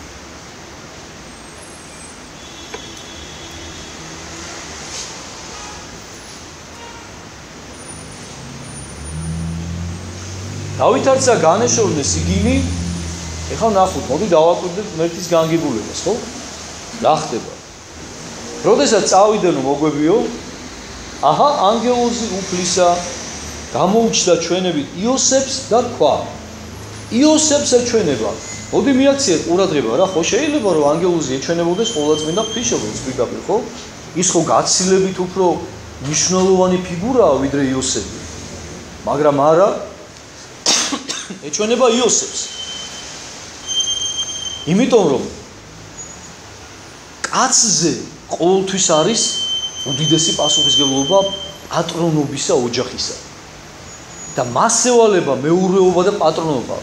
დავითარცა განეშორდეს იგინი, ეხლა ნახოთ, მოდი დავაკვირდეთ ღმერთის განგებულებას, ხო? რა ხდება? როდესაც წავიდნენ მოგვებიო, აჰა, ანგელოზი უფლისა გამოუჩნდა ჩვენებით იოსებს და თქვა: იოსებს ეჩვენება. მოდი მიაქციეთ ყურადღება რა, ხო შეიძლება რომ ანგელოზი ეჩვენებოდეს ყოვლადწმინდა ღვთისმშობელს პირდაპირ, ხო? ის ხო გაცილებით უფრო მნიშვნელოვანი ფიგურაა ვიდრე იოსები. მაგრამ არა ეჩვენება იოსებს. იმიტომ რომ კაცზე ყოველთვის არის უდიდესი პასუხისმგებლობა პატრონობისა ოჯახისა. და მასევალება, მეურვეობა და პატრონობა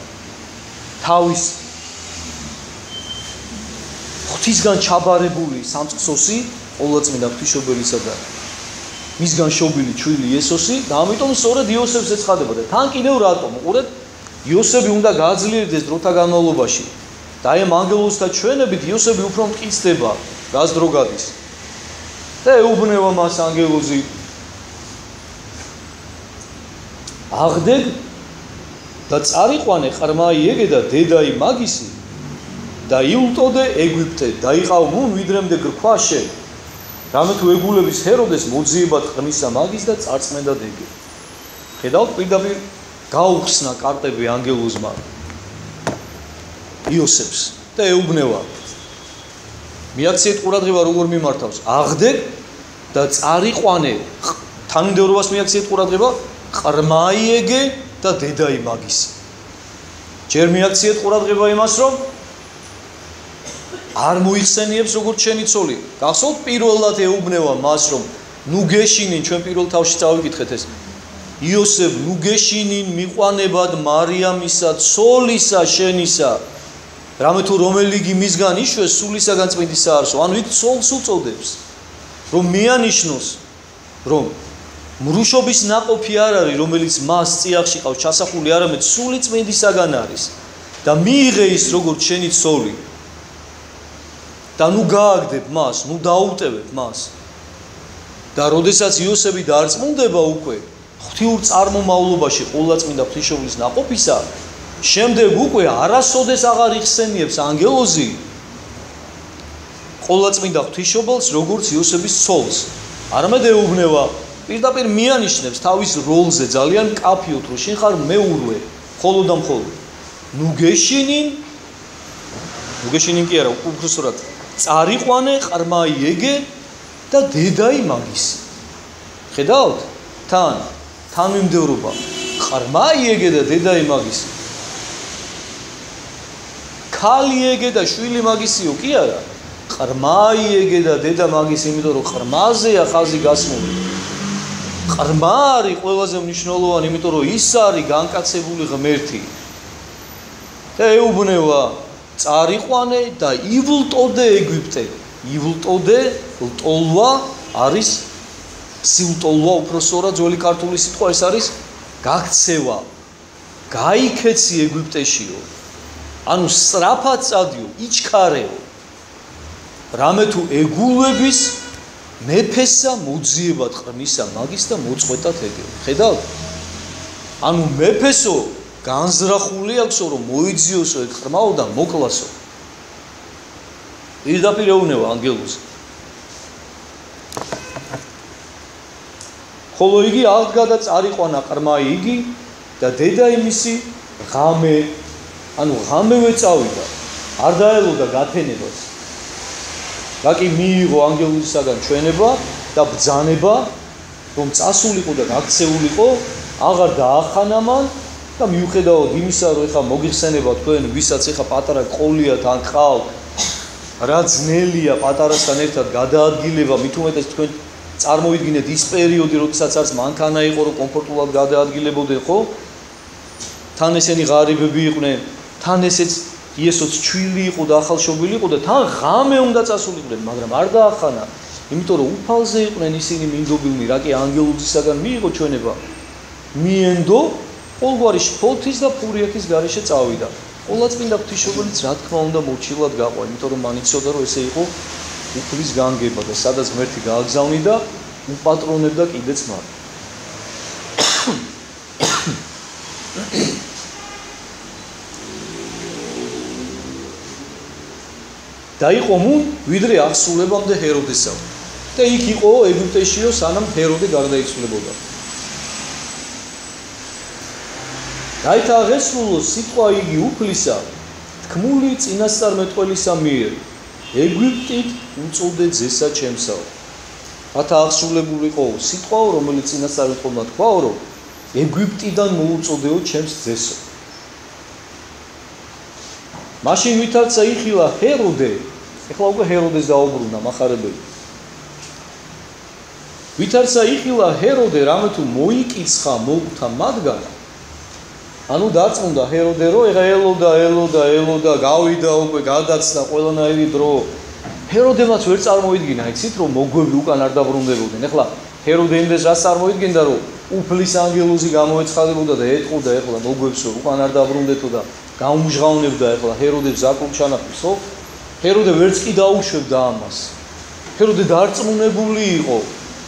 თავის ღვთისგან ჩაბარებული სამწყსოსი ყოვლადწმინდა ღვთისმშობელისა და მისგან შობილი ჩვილი იესოსი და ამიტომ სწორედ იოსებს ეცხადება და თან კიდევ რატომ? უყურეთ, იოსები უნდა გააძლიერდეს დროთა განმავლობაში და აი ამ ანგელოზთა ჩვენებით იოსები უფრო მტკიცდება, რას დრო გადის. და ეუბნება მას ანგელოზი: აღდეგ და წარიყვანე ყრმაიეგე და დედაი მაგისი და იულტოდე ეგვიპტე და იყავ მუნ ვიდრემდე გრქვაშე. რამე თუ ეგულების ჰეროდეს მოძიებად ყრმისა მაგის და წარწმენდა დეგე. ხედავთ, პირდაპირ გაუხსნა კარტები ანგელოზმა იოსებს და ეუბნება. მიაქციეთ ყურადღება როგორ მიმართავს. აღდეგ და წარიყვანე, თანმიმდევრობას მიაქციეთ ყურადღება, ყრმაიეგე და დედაი მაგისი. ჯერ მიაქციეთ ყურადღება იმას, რომ არ მოიხსენიებს როგორც შენი ცოლი. გახსოვთ პირველად ეუბნება მას რომ ნუ გეშინინ ჩვენ პირველ თავში წავიკითხეთ ეს. იოსებ ნუ გეშინინ მიყვანებად მარიამისა ცოლისა შენისა. რამე თუ რომელიგი მისგან იშვეს სულისაგან წმინდისა არსო. ანუ იქ ცოლს უწოდებს. რომ მიანიშნოს რომ მრუშობის ნაყოფი არ არის რომელიც მას წიაღში ყავს ჩასახული არამედ სული წმინდისაგან არის და მიიღე ის როგორც შენი ცოლი. და ნუ გააგდებ მას, ნუ დაუტევებ მას. და როდესაც იოსები დარწმუნდება უკვე ღვთიურ წარმომავლობაში ყოვლადწმინდა ღვთისმშობლის ნაყოფისა, შემდეგ უკვე არასოდეს აღარ იხსენიებს ანგელოზი ყოვლადწმინდა ღვთისმშობელს როგორც იოსების ცოლს. არამედ ეუბნება, პირდაპირ მიანიშნებს თავის როლზე ძალიან მკაფიოდ, რომ შენ ხარ მეურვე, მხოლოდ და მხოლოდ. ნუ გეშინინ კი არა, უბრალოდ წარიყვანე, ყრმა იეგე და დედა იმაგისი. ხედავთ? თანმიმდევრობა. ყრმა იეგე და დედა იმაგისი. ქალი იეგე და შვილი მაგისიო კი არა. ყრმა იეგე და დედა მაგისი, იმიტომ რომ ყრმაზეა ხაზი გასმული. ყრმა არის ყველაზე მნიშვნელოვანი, იმიტომ რომ ის არის განკაცებული ღმერთი. და ეუბნება წარიყვანე და ივლტოდე ეგვიპტე. ივლტოდე, ლტოლვა არის სივლტოლვა უпроსორა ძველი ქართული სიტყვა ეს არის გაქცევა. გაიქეცი ეგვიპტეშიო. ანუ სწრაფად წადიო, იჩქარეო. რამე თუ ეგულების მეფესა მოძიებად ყრმისა მაგის და მოწყვეტად ეგეო. ხედავთ? ანუ მეფესო განზრახული აქვსო რომ მოიძიოსო ეგ ყრმაო და მოკლასო. პირდაპირ ეუბნება ანგელოზს. ხოლო იგი აღდგა და წარიყვანა ყრმა იგი და დედა იმისი ღამე, ანუ ღამევე წავიდა. არ დაელოდა გათენებას. და კი მიიღო ანგელოზისაგან ჩვენება და ბრძანება, რომ წასულიყო და გაქცეულიყო, აღარ დაახანა მან და მიუხედავად იმისა, რომ ეხა მოგიხსენება თქვენ, ვისაც ეხა პატარა ყოლიათ ან ყავთ, რა ძნელია პატარასთან ერთად გადაადგილება, მით უმეტეს თქვენ წარმოვიდგინეთ ის პერიოდი, როდესაც არც მანქანა იყო, რომ კომფორტულად გადაადგილებოდნენ, ხო? თან ესენი ღარიბები იყვნენ, თან ესეც იესოც ჩვილი იყო და ახალშობილი იყო და თან ღამე უნდა წასულიყვნენ, მაგრამ არ დაახანა, იმიტომ რომ უფალზე იყვნენ ისინი მინდობილნი, რა კი ანგელოზისაგან მიიღო ჩვენება. მიენდო ყოველგვარი შფოთის და ფურიეთის გარეშე წავიდა. ყოვლადწმინდა ღვთისმშობელიც რა თქმა უნდა მოჩილად გაყვა, იმიტომ რომ მან იცოდა რომ ესე იყო უფლის განგება და სადაც ღმერთი გააგზავნიდა, უპატრონებდა კიდეც მათ. და იყო მუნ ვიდრე აღსულებამდე ჰეროდესა. და იქ იყო ეგვიპტეშიო სანამ ჰეროდე გარდაიცვლებოდა. გაითაღესულო სიტყვა იგი უფლისა, თქმული წინასწარმეტყველისა მიერ, ეგვიპტით უწოდე ძესა ჩემსაო. რათა აღსრულებულიყო სიტყვაო, რომელიც წინასწარმეტყველმა თქვაო, რომ ეგვიპტიდან მოუწოდეო ჩემს ძესო. მაშინ ვითარცა იხილა ჰეროდე, ეხლა უკვე ჰეროდეს დაუბრუნდა მახარებელი. ვითარცა იხილა ჰეროდე, რამე თუ მოიკიცხა მოუხთა მათგან, ანუ დარწმუნდა ჰეროდე, რომ ეხა ელოდა, გავიდა უკვე, გადაცდა ყველანაირი დრო. ჰეროდემაც ვერ წარმოიდგინა, იცით რომ მოგვები უკან არ დაბრუნდებოდნენ. ეხლა ჰეროდე იმდეს რას წარმოიდგინდა, რომ უფლის ანგელოზი გამოეცხადებოდა და ეტყოდა ეხლა მოგვებს რომ უკან არ დაბრუნდეთო და გაუმჟღავნებდა ეხლა ჰეროდებს აკუმ ჩანაფიქს, ხო? ჰეროდე ვერც კი დაუშვებდა ამას. ჰეროდე დარწმუნებული იყო,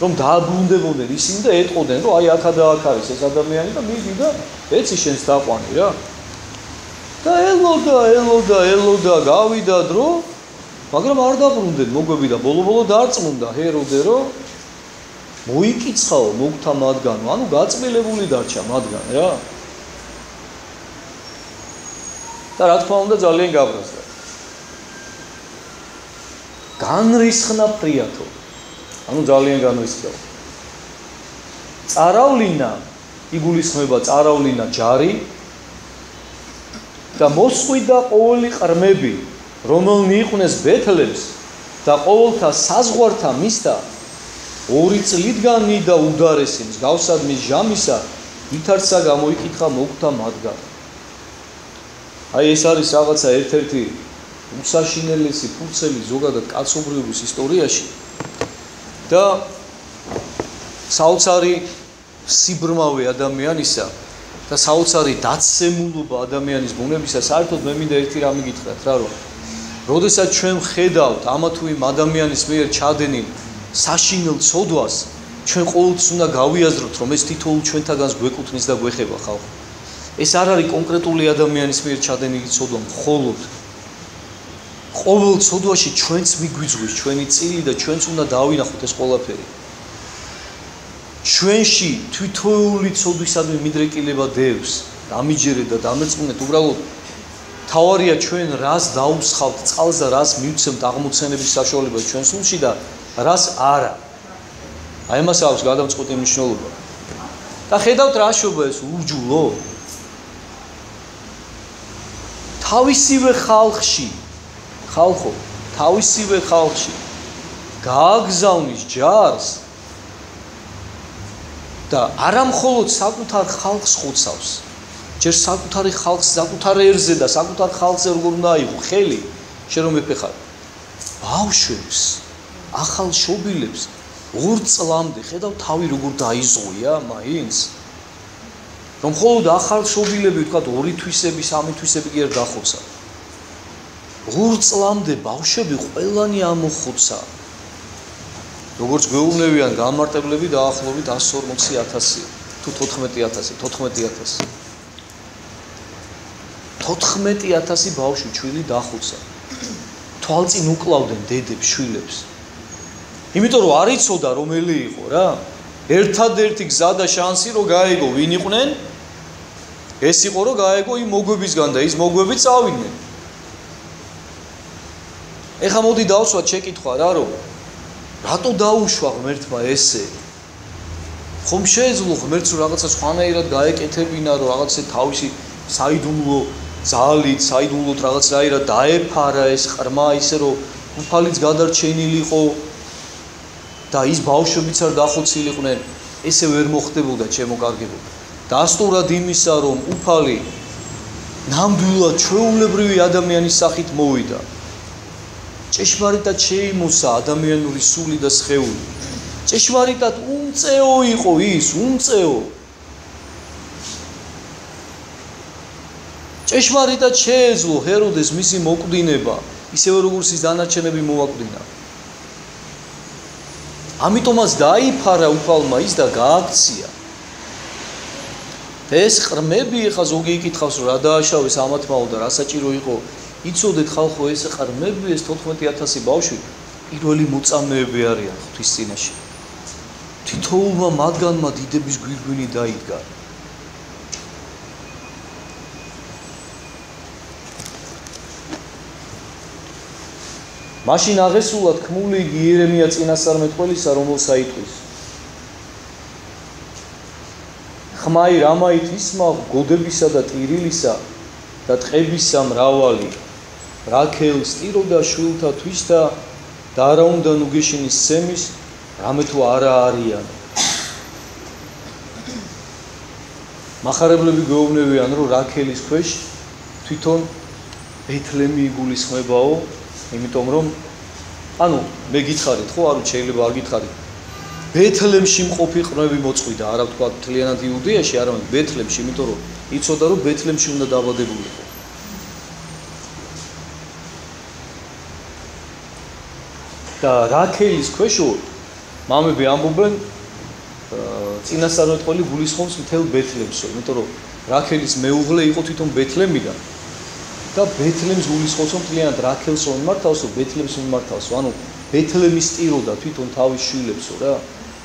რომ დააბრუნდებოდნენ ისინი და ეტყოდნენ, რომ აი აქა და აქ არის ეს ადამიანი და მიდი და ეცი შენს დაყვანი რა. და ელოდა, გავიდა დრო, მაგრამ არ დაბრუნდნენ მოგვები და ბოლო-ბოლო დარწმუნდა ჰეროდე, რომ მოიკიცხაო მოგვთა მათგანო, ანუ გაწმილებული დარჩა მათგან რა. და რა თქმა უნდა ძალიან გაბრაზდა. განრისხნა ფრიათო. ანუ ძალიან განრისხდა. წარავლინა, იგულისხმება წარავლინა ჯარი და მოსყვიდა ყოველი ყრმები რომელნი იყვნენ ბეთლემს და ყოველთა საზღვართა მისთა 2 წლიდგანი და უდარესი მსგავსად მის ჟამისა ვითარცა გამოიკითხა მოგვთა მათგან. აი ეს არის რაღაცა ერთ-ერთი უსაშინელესი ფურცელი ზოგადად კაცობრიობის ისტორიაში და საოცარი სიბრმავე ადამიანისა და საოცარი დაცემულობა ადამიანის ბუნებისა. საერთოდ მე მინდა ერთი რამე გითხრათ რა, რომ როდესაც ჩვენ ხედავთ ამა თუ იმ ადამიანის მიერ ჩადენილ საშინელ ცოდვას, ჩვენ ყოველთვის უნდა გავიაზროთ, რომ ეს თითოეულ ჩვენთაგანს გვეკუთვნის და გვეხება ხალხო. ეს არ არის კონკრეტული ადამიანის მიერ ჩადენილი ცოდვა, მხოლოდ ყოველ ცოდვაში ჩვენც მიგვიძღვის ჩვენი წილი და ჩვენც უნდა დავინახოთ ეს ყველაფერი. ჩვენში თითოეული ცოდვისადმი მიდრეკილება დევს, დამიჯერეთ და დამერწმუნეთ, უბრალოდ თავარია ჩვენ რას დაუსხავთ წყალს და რას მივცემთ აღმოცენების საშუალება ჩვენ სულში და რას არა. აი ამას აქვს გადამწყვეტი მნიშვნელობა. და ხედავთ რა შობა ეს ურჯულო? თავისივე ხალხში, ხალხო, თავისივე ხალხში გააგზავნის ჯარს და არა მხოლოდ საკუთარ ხალხს ხოცავს, ჯერ საკუთარი ხალხს საკუთარ ერზე და საკუთარ ხალხზე როგორ უნდა აიღო ხელი, შენ რომ მეფეხარ. ბავშვებს, ახალ შობილებს 2 წლამდე ხედავ თავი როგორ დაიზღვია მაინც. რომ მხოლოდ ახალ შობილები ვთქვათ 2 თვისები, 3 თვისები კი არ დახოცა. 2 წლამდე ბავშვები ყველანი ამოხოცა. როგორც გვეუბნებიან განმარტებლები დაახლოებით 140,000 თუ 14,000, 14,000. 14,000 ბავშვი ჩვილი დახოცა. თვალწინ უკლავდნენ დედებს, შვილებს. იმიტომ რომ არ იცოდა რომელი იყო რა. ერთადერთი გზა და შანსი რომ გაეგო ვინ იყვნენ? ეს იყო რომ გაეგო იმ მოგვებისგან და ის მოგვები წავიდნენ. ეხლა მოდი დავსვათ შეკითხვა რა, რომ რატო დაუშვა ღმერთმა ესე? ხომ შეეძლო ღმერთს რაღაცა სხვანაირად გაეკეთებინა, რომ რაღაცა თავისი საიდუმლო ძალით, საიდუმლოდ რაღაცნაირად დაეფარა ეს ყრმა, ისე რომ უფალიც გადარჩენილიყო და ის ბავშვებიც არ დახოცილიყვნენ, ესე ვერ მოხდებოდა ჩემოკარგებო. დასტურად იმისა, რომ უფალი ნამდვილად ჩვეულებრივი ადამიანის სახით მოვიდა. ჭეშმარიტად შეიმოსა ადამიანური სული და სხეული. ჭეშმარიტად უმწეო იყო ის, უმწეო. ჭეშმარიტად შეეძლო ჰეროდეს მისი მოკვდინება, ისევე როგორც ის დანარჩენები მოაკვდინა. ამიტომაც დაიფარა უფალმა ის და გააქცია. ეს ყრმები ეხა ზოგი იკითხავს რა დააშავეს ამათმაო და რა საჭირო იყო. იცოდეთ ხალხო ეს ყრმები, ეს 14,000 ბავშვი პირველი მოწამეები არიან ღვთის წინაშე. თითოეულმა მათგანმა დიდების გვირგვინი დაიდგა. მაშინ აღესულა თქმული იგი იერემია წინასწარმეტყველისა, რომელსა იტყვის: ხმაი რამაით ისმა გოდებისა და ტირილისა და ტყებისა მრავალი, რაქელს ტირო და შვილთა თვისთა და არა უნდა ნუგეშინის სემის, რამე თუ არა არიან. მახარებლები გვეუბნებიან, რომ რაქელის ქვეშ თვითონ ბეთლემი იგულისხმებაო, იმიტომ რომ ანუ მე გითხარით ხო, არ შეიძლება არ გითხარით. ბეთლემში მყოფი ყრმები მოწყვიდა, არა თქვა მთლიანად იუდეაში, არამედ ბეთლემში, იმიტომ რომ იცოდა რომ ბეთლემში უნდა დაბადებულიყო. და რაქელის ქვეშო მამები ამბობენ წინასწარმეტყველი გულისხმობს მთელ ბეთლემსო, იმიტომ რომ რაქელის მეუღლე იყო თვითონ ბეთლემიდან და ბეთლემს გულისხმობს მთლიანად რაქელს რომ მართავსო, ბეთლემს მიმართავსო, ანუ ბეთლემის ტიროდა თვითონ თავის შვილებსო რა.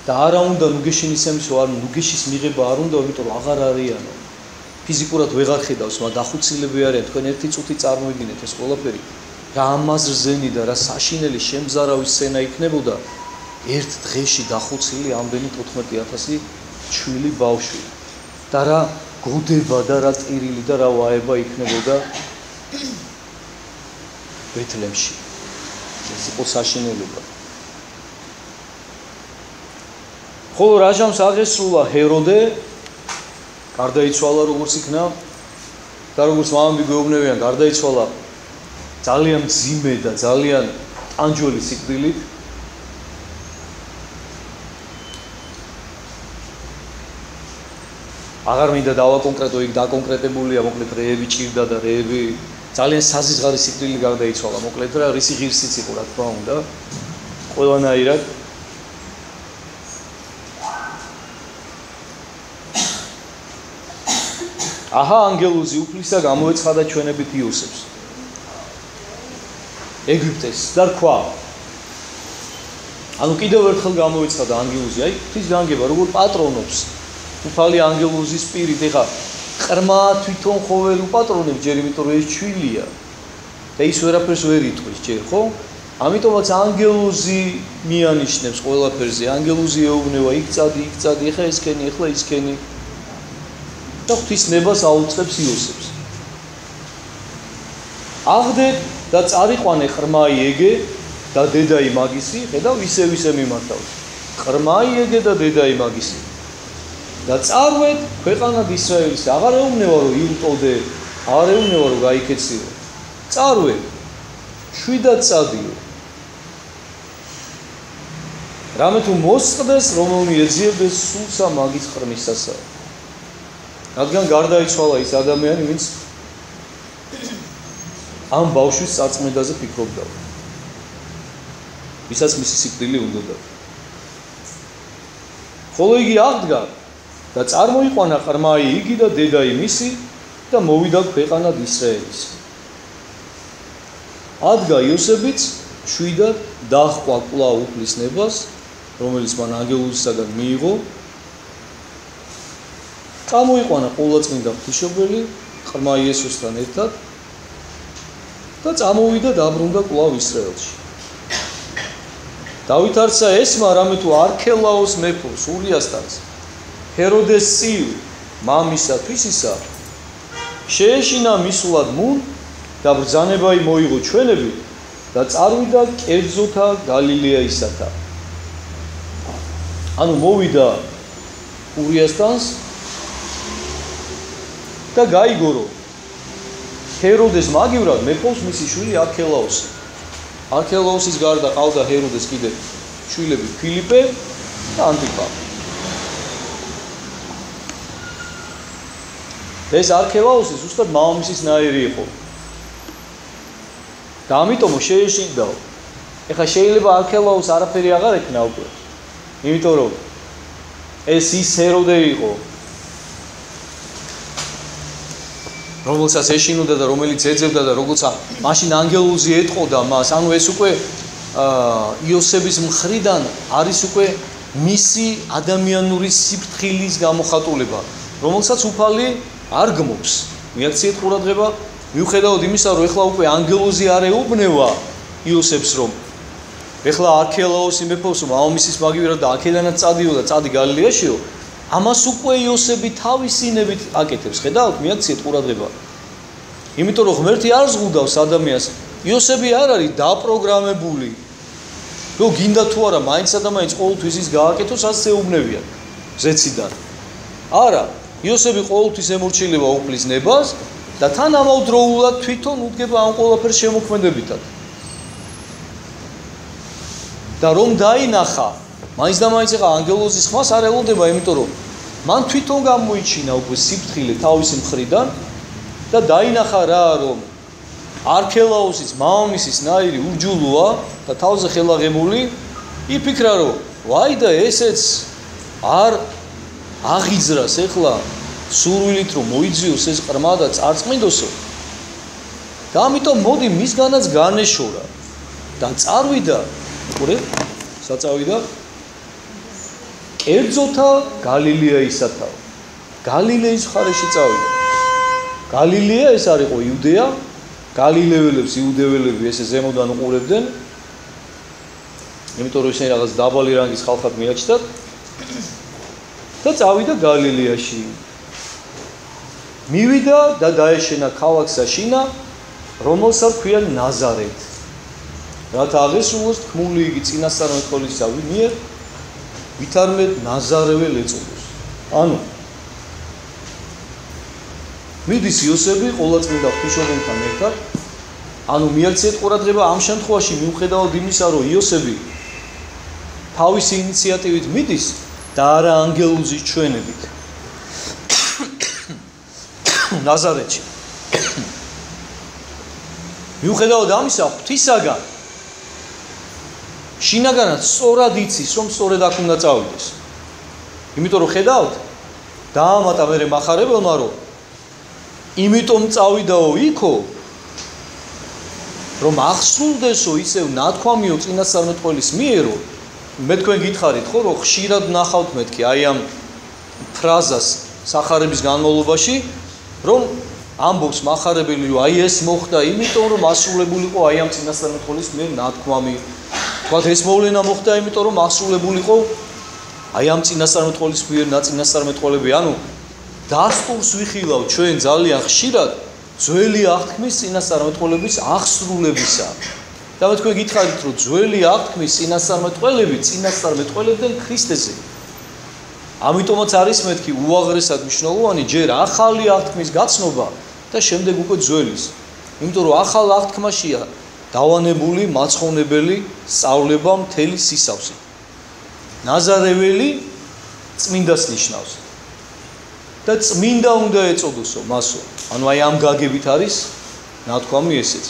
და არა უნდა ნუგეშინის ემსო, არ ნუგეშის მიღება არ უნდა, იმიტომ რომ აღარ არიანო. ფიზიკურად ვეღარ ხედავს, მაგრამ დახუცილები არიან, თქვენ ერთი წუთი წარმოიდგინეთ ეს ყველაფერი. რა ამაზრზენი და რა საშინელი შემზარავი სცენა იქნებოდა ერთ დღეში დახუცილი ამდენი 14,000 ჩვილი ბავშვი. და რა გოდება და რა ტირილი და რა ვაება იქნებოდა. ბეთლემში. ეს იყო საშინელება. ხოლო რაჟამს აღესრულა ჰეროდე, გარდაიცვალა როგორც იქნა და როგორც მამამდი გვეუბნებიან, გარდაიცვალა ძალიან მძიმე და ძალიან ტანჯველი სიკვდილით. აღარ მინდა დავაკონკრეტო, იქ დაკონკრეტებულია, მოკლედ რეები ჭირდა და რეები ძალიან საზღარი სიკვდილი გარდაიცვალა, მოკლედ რა რისი ღირსიც იყო, რა თქმა უნდა, ყველანაირად. აჰა, ანგელოზი უფლისა გამოეცხადა ჩვენებით იოსებს. ეგვიპტეს და რქვა. ანუ კიდევ ერთხელ გამოეცხადა ანგელოზი, აი, ღვთის განგება, როგორ პატრონობს. უფალი ანგელოზის პირით, ეხა ყრმა თვითონ ხო ვერ უპატრონებს ჯერ, იმიტომ რომ ეს ჩვილია და ის ვერაფერს ვერ იტყვის ჯერ, ხო? ამიტომაც ანგელოზი მიანიშნებს ყველაფერზე, ანგელოზი ეუბნება, იქ წადი, ეხა ესქენი, ეხლა ისქენი. და ღვთის ნებას აუწყებს იოსებს. აღდეთ და წარიყვანე ყრმა იეგე და დედა იმაგისი, ხედავ ისე მიმართავს. ყრმა იეგე და დედა იმაგისი. და წარვეთ ქვეყანად ისრაელის, აღარ ეუბნება რომ იუტოდე, აღარ ეუბნება რომ გაიქეციო. წარვეთ, შვიდად წადიო. რამე თუ მოსწყდეს, რომელნი ეძიებდეს სულსა მაგის ყრმისასა. რადგან გარდაიცვალა ის ადამიანი, ვინც ამ ბავშვის წარწმენდაზე ფიქრობდა. ვისაც მისი სიკვდილი უნდოდა. ხოლო იგი აღდგა და წარმოიყვანა ყრმა იგი და დედა იმისი და მოვიდა ქვეყანად ისრაელის. ადგა იოსებიც შვიდად დაჰყვა კვლავ უფლის ნებას, რომელიც მან ანგელოზისაგან მიიღო. წამოიყვანა ყოვლადწმინდა ღვთისმშობელი ყრმა იესოსთან ერთად და წამოვიდა დაბრუნდა კვლავ ისრაელში. დავით არცა ესმა, რამე თუ არქელაოს მეფოს ურიასთანს ჰეროდეს წივ მამისათვის ისა შეეშინა მისულად მუნ და ბრძანება მოიღო ჩვენები და წარვიდა კერძოთა გალილეაისათა. ანუ მოვიდა ურიასთანს და გაიგორო ჰეროდეს მაგივრად მეფოს მისი შვილი არქელაოსი. არქელაოსის გარდა ყავდა ჰეროდეს კიდე შვილები ფილიპე და ანტიპა. ეს არქელაოსი ზუსტად მამამისის ნაირი იყო. და ამიტომ შეეშინდაო. ეხლა შეიძლება არქელაოს არაფერი აღარ ექნა უკვე. იმიტომ რომ ეს ის ჰეროდე იყო, რომელსაც ეშინოდა და რომელიც ეძებდა და როცა მაშინ ანგელოზი ეტყოდა მას, ანუ ეს უკვე იოსების მხრიდან არის უკვე მისი ადამიანური სიფრთხილის გამოხატულება, რომელსაც უფალი არ გმობს. მიაქციეთ ყურადღება, მიუხედავად იმისა, რომ ეხლა უკვე ანგელოზი არ ეუბნება იოსებს, რომ ეხლა არქელაოსი მეფოს მამამისის მაგივრად და აქედანაც წადიო და წადი გალილეაშიო, ამას უკვე იოსები თავისი ნებით აკეთებს. ხედავთ, მიაქციეთ ყურადღება. იმიტომ რომ ღმერთი არ ზღუდავს ადამიანს, იოსები არ არის დაპროგრამებული. რომ გინდა თუ არა, მაინცსა და მაინც ყოველთვის ის გააკეთოს, ასე ეუბნებიან ზეციდან. არა, იოსები ყოველთვის ემორჩილება უფლის ნებას და თან ამავდროულად თვითონ უდგება ამ ყველაფერს შემოქმედებითად. და რომ დაინახა, მაინც და მაინც ეხა ანგელოზის ხმას არ ელოდება, იმიტომ რომ მან თვითონ გამოიჩინა უკვე სიფრთხილე თავისი მხრიდან და დაინახა რა, რომ არქელაოსის მამამისის ნაირი ურჯულოა და თავზე ხელაღემული, იფიქრა რომ ვაი და ესეც არ აღიძრას ეხლა სურვილით რომ მოიძიოს ეს ყრმა და წარწმინდოსო. და ამიტომ მოდი მისგანაც განეშორა და წარვიდა, ყურე, საწავიდა კერძოთა გალილეაისათა. გალილეის მხარეში წავიდა. გალილეა ეს არ იყო იუდეა, გალილეველებს იუდეველები ესე ზემოდან უყურებდნენ. იმიტომ რომ ისინი რაღაც დაბალი რანგის ხალხად მიაჩნდათ და წავიდა გალილეაში. მივიდა და დაეშენა ქალაქსა შინა, რომელსაც ქვია ნაზარეთ. რათა აღესრულოს თქმული იგი წინასწარმეტყველისავი მიერ ვითარმედ ნაზარეველ ეწოდოს. ანუ მიდის იოსები ყოვლადწმინდა ღვთისმშობელთან ერთად, ანუ მიაქციეთ ყურადღება ამ შემთხვევაში მიუხედავად იმისა, რომ იოსები თავისი ინიციატივით მიდის და არა ანგელოზის ჩვენებით ნაზარეთში. მიუხედავად ამისა, ღვთისაგან შინაგანად სწორად იცის, რომ სწორედ აქ უნდა წავიდეს. იმიტომ რომ ხედავთ, დაამატა მერე მახარებელმა, რომ იმიტომ წავიდაო იქო, რომ ახსრულდესო ისევ ნათქვამიო წინასწარმეტყველის მიერო, მე თქვენ გითხარით ხო, რომ ხშირად ნახავთ მეთქი აი ამ ფრაზას სახარების განმავლობაში, რომ ამბობს მახარებელი, რომ აი ეს მოხდა იმიტომ, რომ ასრულებულიყო აი ამ წინასწარმეტყველის მიერ ნათქვამი. თქვათ ეს მოვლენა მოხდა იმიტომ, რომ ასრულებულიყო აი ამ წინასწარმეტყველის მიერ ნაწინასწარმეტყველები. ანუ დასტურს ვიხილავ ჩვენ ძალიან ხშირად ძველი აღთქმის წინასწარმეტყველების აღსრულებისა. და მე თქვენ გითხარით, რომ ძველი აღთქმის წინასწარმეტყველები წინასწარმეტყველებდნენ ქრისტეზე. ამიტომაც არის მეთქი უაღრესად მნიშვნელოვანი ჯერ ახალი აღთქმის გაცნობა და შემდეგ უკვე ძველის. იმიტომ რომ ახალ აღთქმაშია დავანებული მაცხოვნებელი სწავლება მთელი სისავსით. ნაზარეველი წმინდას ნიშნავს. და წმინდა უნდა ეწოდოსო მასო. ანუ აი ამ გაგებით არის ნათქვამი ესეც.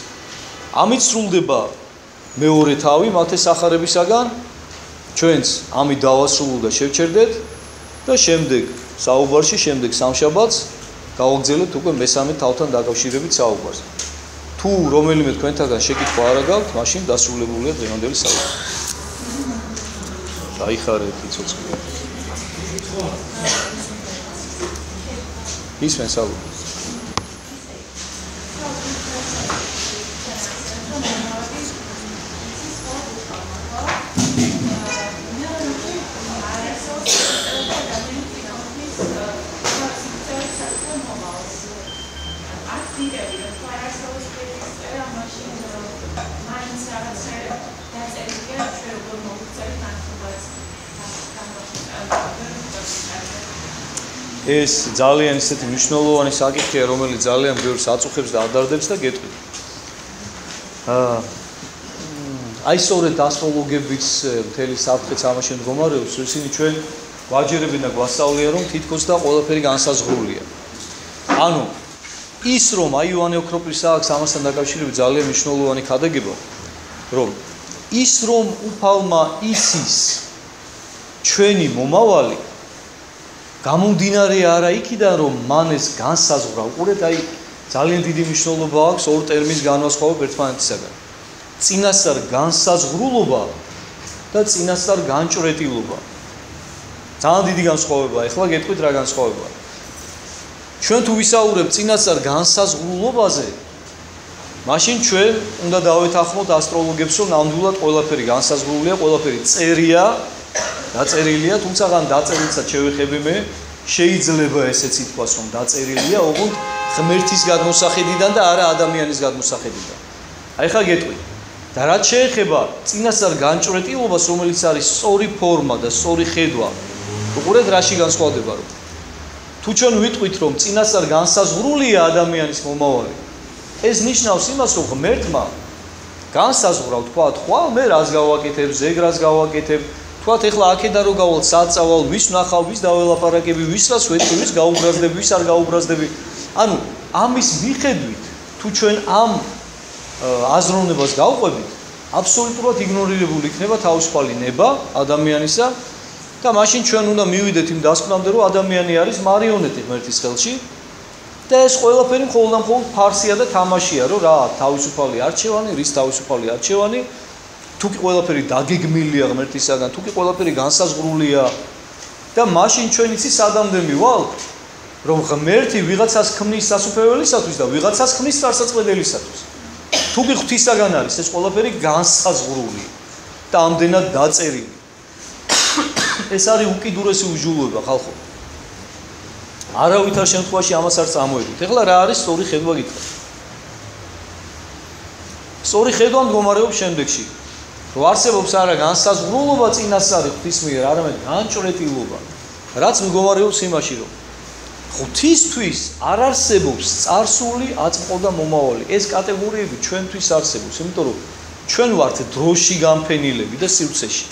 ამით სრულდება მეორე თავი მათეს სახარებისაგან, ჩვენც ამით დავასრულო და შევჩერდეთ და შემდეგ საუბარში, შემდეგ სამშაბათს გავაგრძელებთ უკვე მესამე თავთან დაკავშირებით საუბარს. თუ რომელიმე თქვენთაგან შეკითხვა არ გაქვთ, მაშინ დასრულებულია დღევანდელი საუბარი. დაიხარეთ იცოცხლე. ისმენ საუბარს. ეს ძალიან ისეთი მნიშვნელოვანი საკითხია, რომელიც ძალიან ბევრს აწუხებს და ადარდებს და გეტყვით. აი სწორედ ასტროლოგების მთელი საფრთხეც ამაში მდგომარეობს, ისინი ჩვენ ვაჯერებენ და გვასწავლიან, რომ თითქოს და ყველაფერი განსაზღვრულია. ანუ ის რომ აი იოანე ოქროპლისა აქვს ამასთან დაკავშირებით ძალიან მნიშვნელოვანი ქადაგება, რომ ის რომ უფალმა იცის ჩვენი მომავალი გამომდინარე არა იქიდან რომ მან ეს განსაზღვრა. უყურეთ, აი ძალიან დიდი მნიშვნელობა აქვს ორ ტერმინს განვასხვავებ ერთმანეთისაგან. წინასწარ განსაზღვრულობა და წინასწარ განჭვრეტილობა. ძალიან დიდი განსხვავებაა. ეხლა გეტყვით რა განსხვავებაა. ჩვენ თუ ვისაუბრებთ წინასწარ განსაზღვრულობაზე, მაშინ ჩვენ უნდა დავეთანხმოთ ასტროლოგებს, რომ ნამდვილად ყველაფერი განსაზღვრულია, ყველაფერი წერია. დაწერილია, თუმცა გან დაწერილსაც შევეხები მე, შეიძლება ესეც ითქვას, რომ დაწერილია ოღონდ ღმერთის გადმოსახედიდან და არა ადამიანის გადმოსახედიდან. აი ხა გეტყვი. და რაც შეეხება წინასწარ განჭვრეტილობას, რომელიც არის სწორი ფორმა და სწორი ხედვა, უყურეთ რაში განსხვავდება, რომ თუ ჩვენ ვიტყვით, რომ წინასწარ განსაზღვრულია ადამიანის მომავალი, ეს ნიშნავს იმას, რომ ღმერთმა განსაზღვრა, თქვა, ხვალ მე რას გავაკეთებ, ზეგ რას გავაკეთებ, თქვათ ეხლა აქედან რო გავალ საწავალ, ვის ნახავ, ვის დაველაპარაკები, ვის რას ვეთქვი, ვის გაუბრაზდები, ვის არ გაუბრაზდები. ანუ ამის მიხედვით, თუ ჩვენ ამ აზროვნებას გავყვებით, აბსოლუტურად იგნორირებული იქნება თავისუფალი ნება ადამიანისა და მაშინ ჩვენ უნდა მივიდეთ იმ დასკვნამდე, რომ ადამიანი არის მარიონეტი ღმერთის ხელში და ეს ყველაფერი მხოლოდ და მხოლოდ ფარსია და თამაშია, რომ რა თავისუფალი არჩევანი, რის თავისუფალი არჩევანი, თუ კი ყველაფერი დაგეგმილია ღმერთისაგან, თუ კი ყველაფერი განსაზღვრულია და მაშინ ჩვენ იცი სადამდე მივალ, რომ ღმერთი ვიღაცას ქმნის სასუფეველისათვის და ვიღაცას ქმნის წარსაწყვეტელისათვის. თუ კი ღვთისაგან არის ეს ყველაფერი განსაზღვრული და ამდენად დაწერილი. ეს არის უკიდურესი უჟულოება ხალხო. არავითარ შემთხვევაში ამას არ წამოედით. ეხლა რა არის სწორი ხედვა გითხრათ. სწორი ხედვა მდგომარეობს შემდეგში. რომ არსებობს არა განსაზღვრულობა წინასწარი ღვთის მიერ, არამედ განჭრეტილობა, რაც მდგომარეობს იმაში, რომ ღვთისთვის არ არსებობს წარსული, აწმყო და მომავალი. ეს კატეგორიები ჩვენთვის არსებობს, იმიტომ რომ ჩვენ ვართ დროში განფენილები და სივრცეში.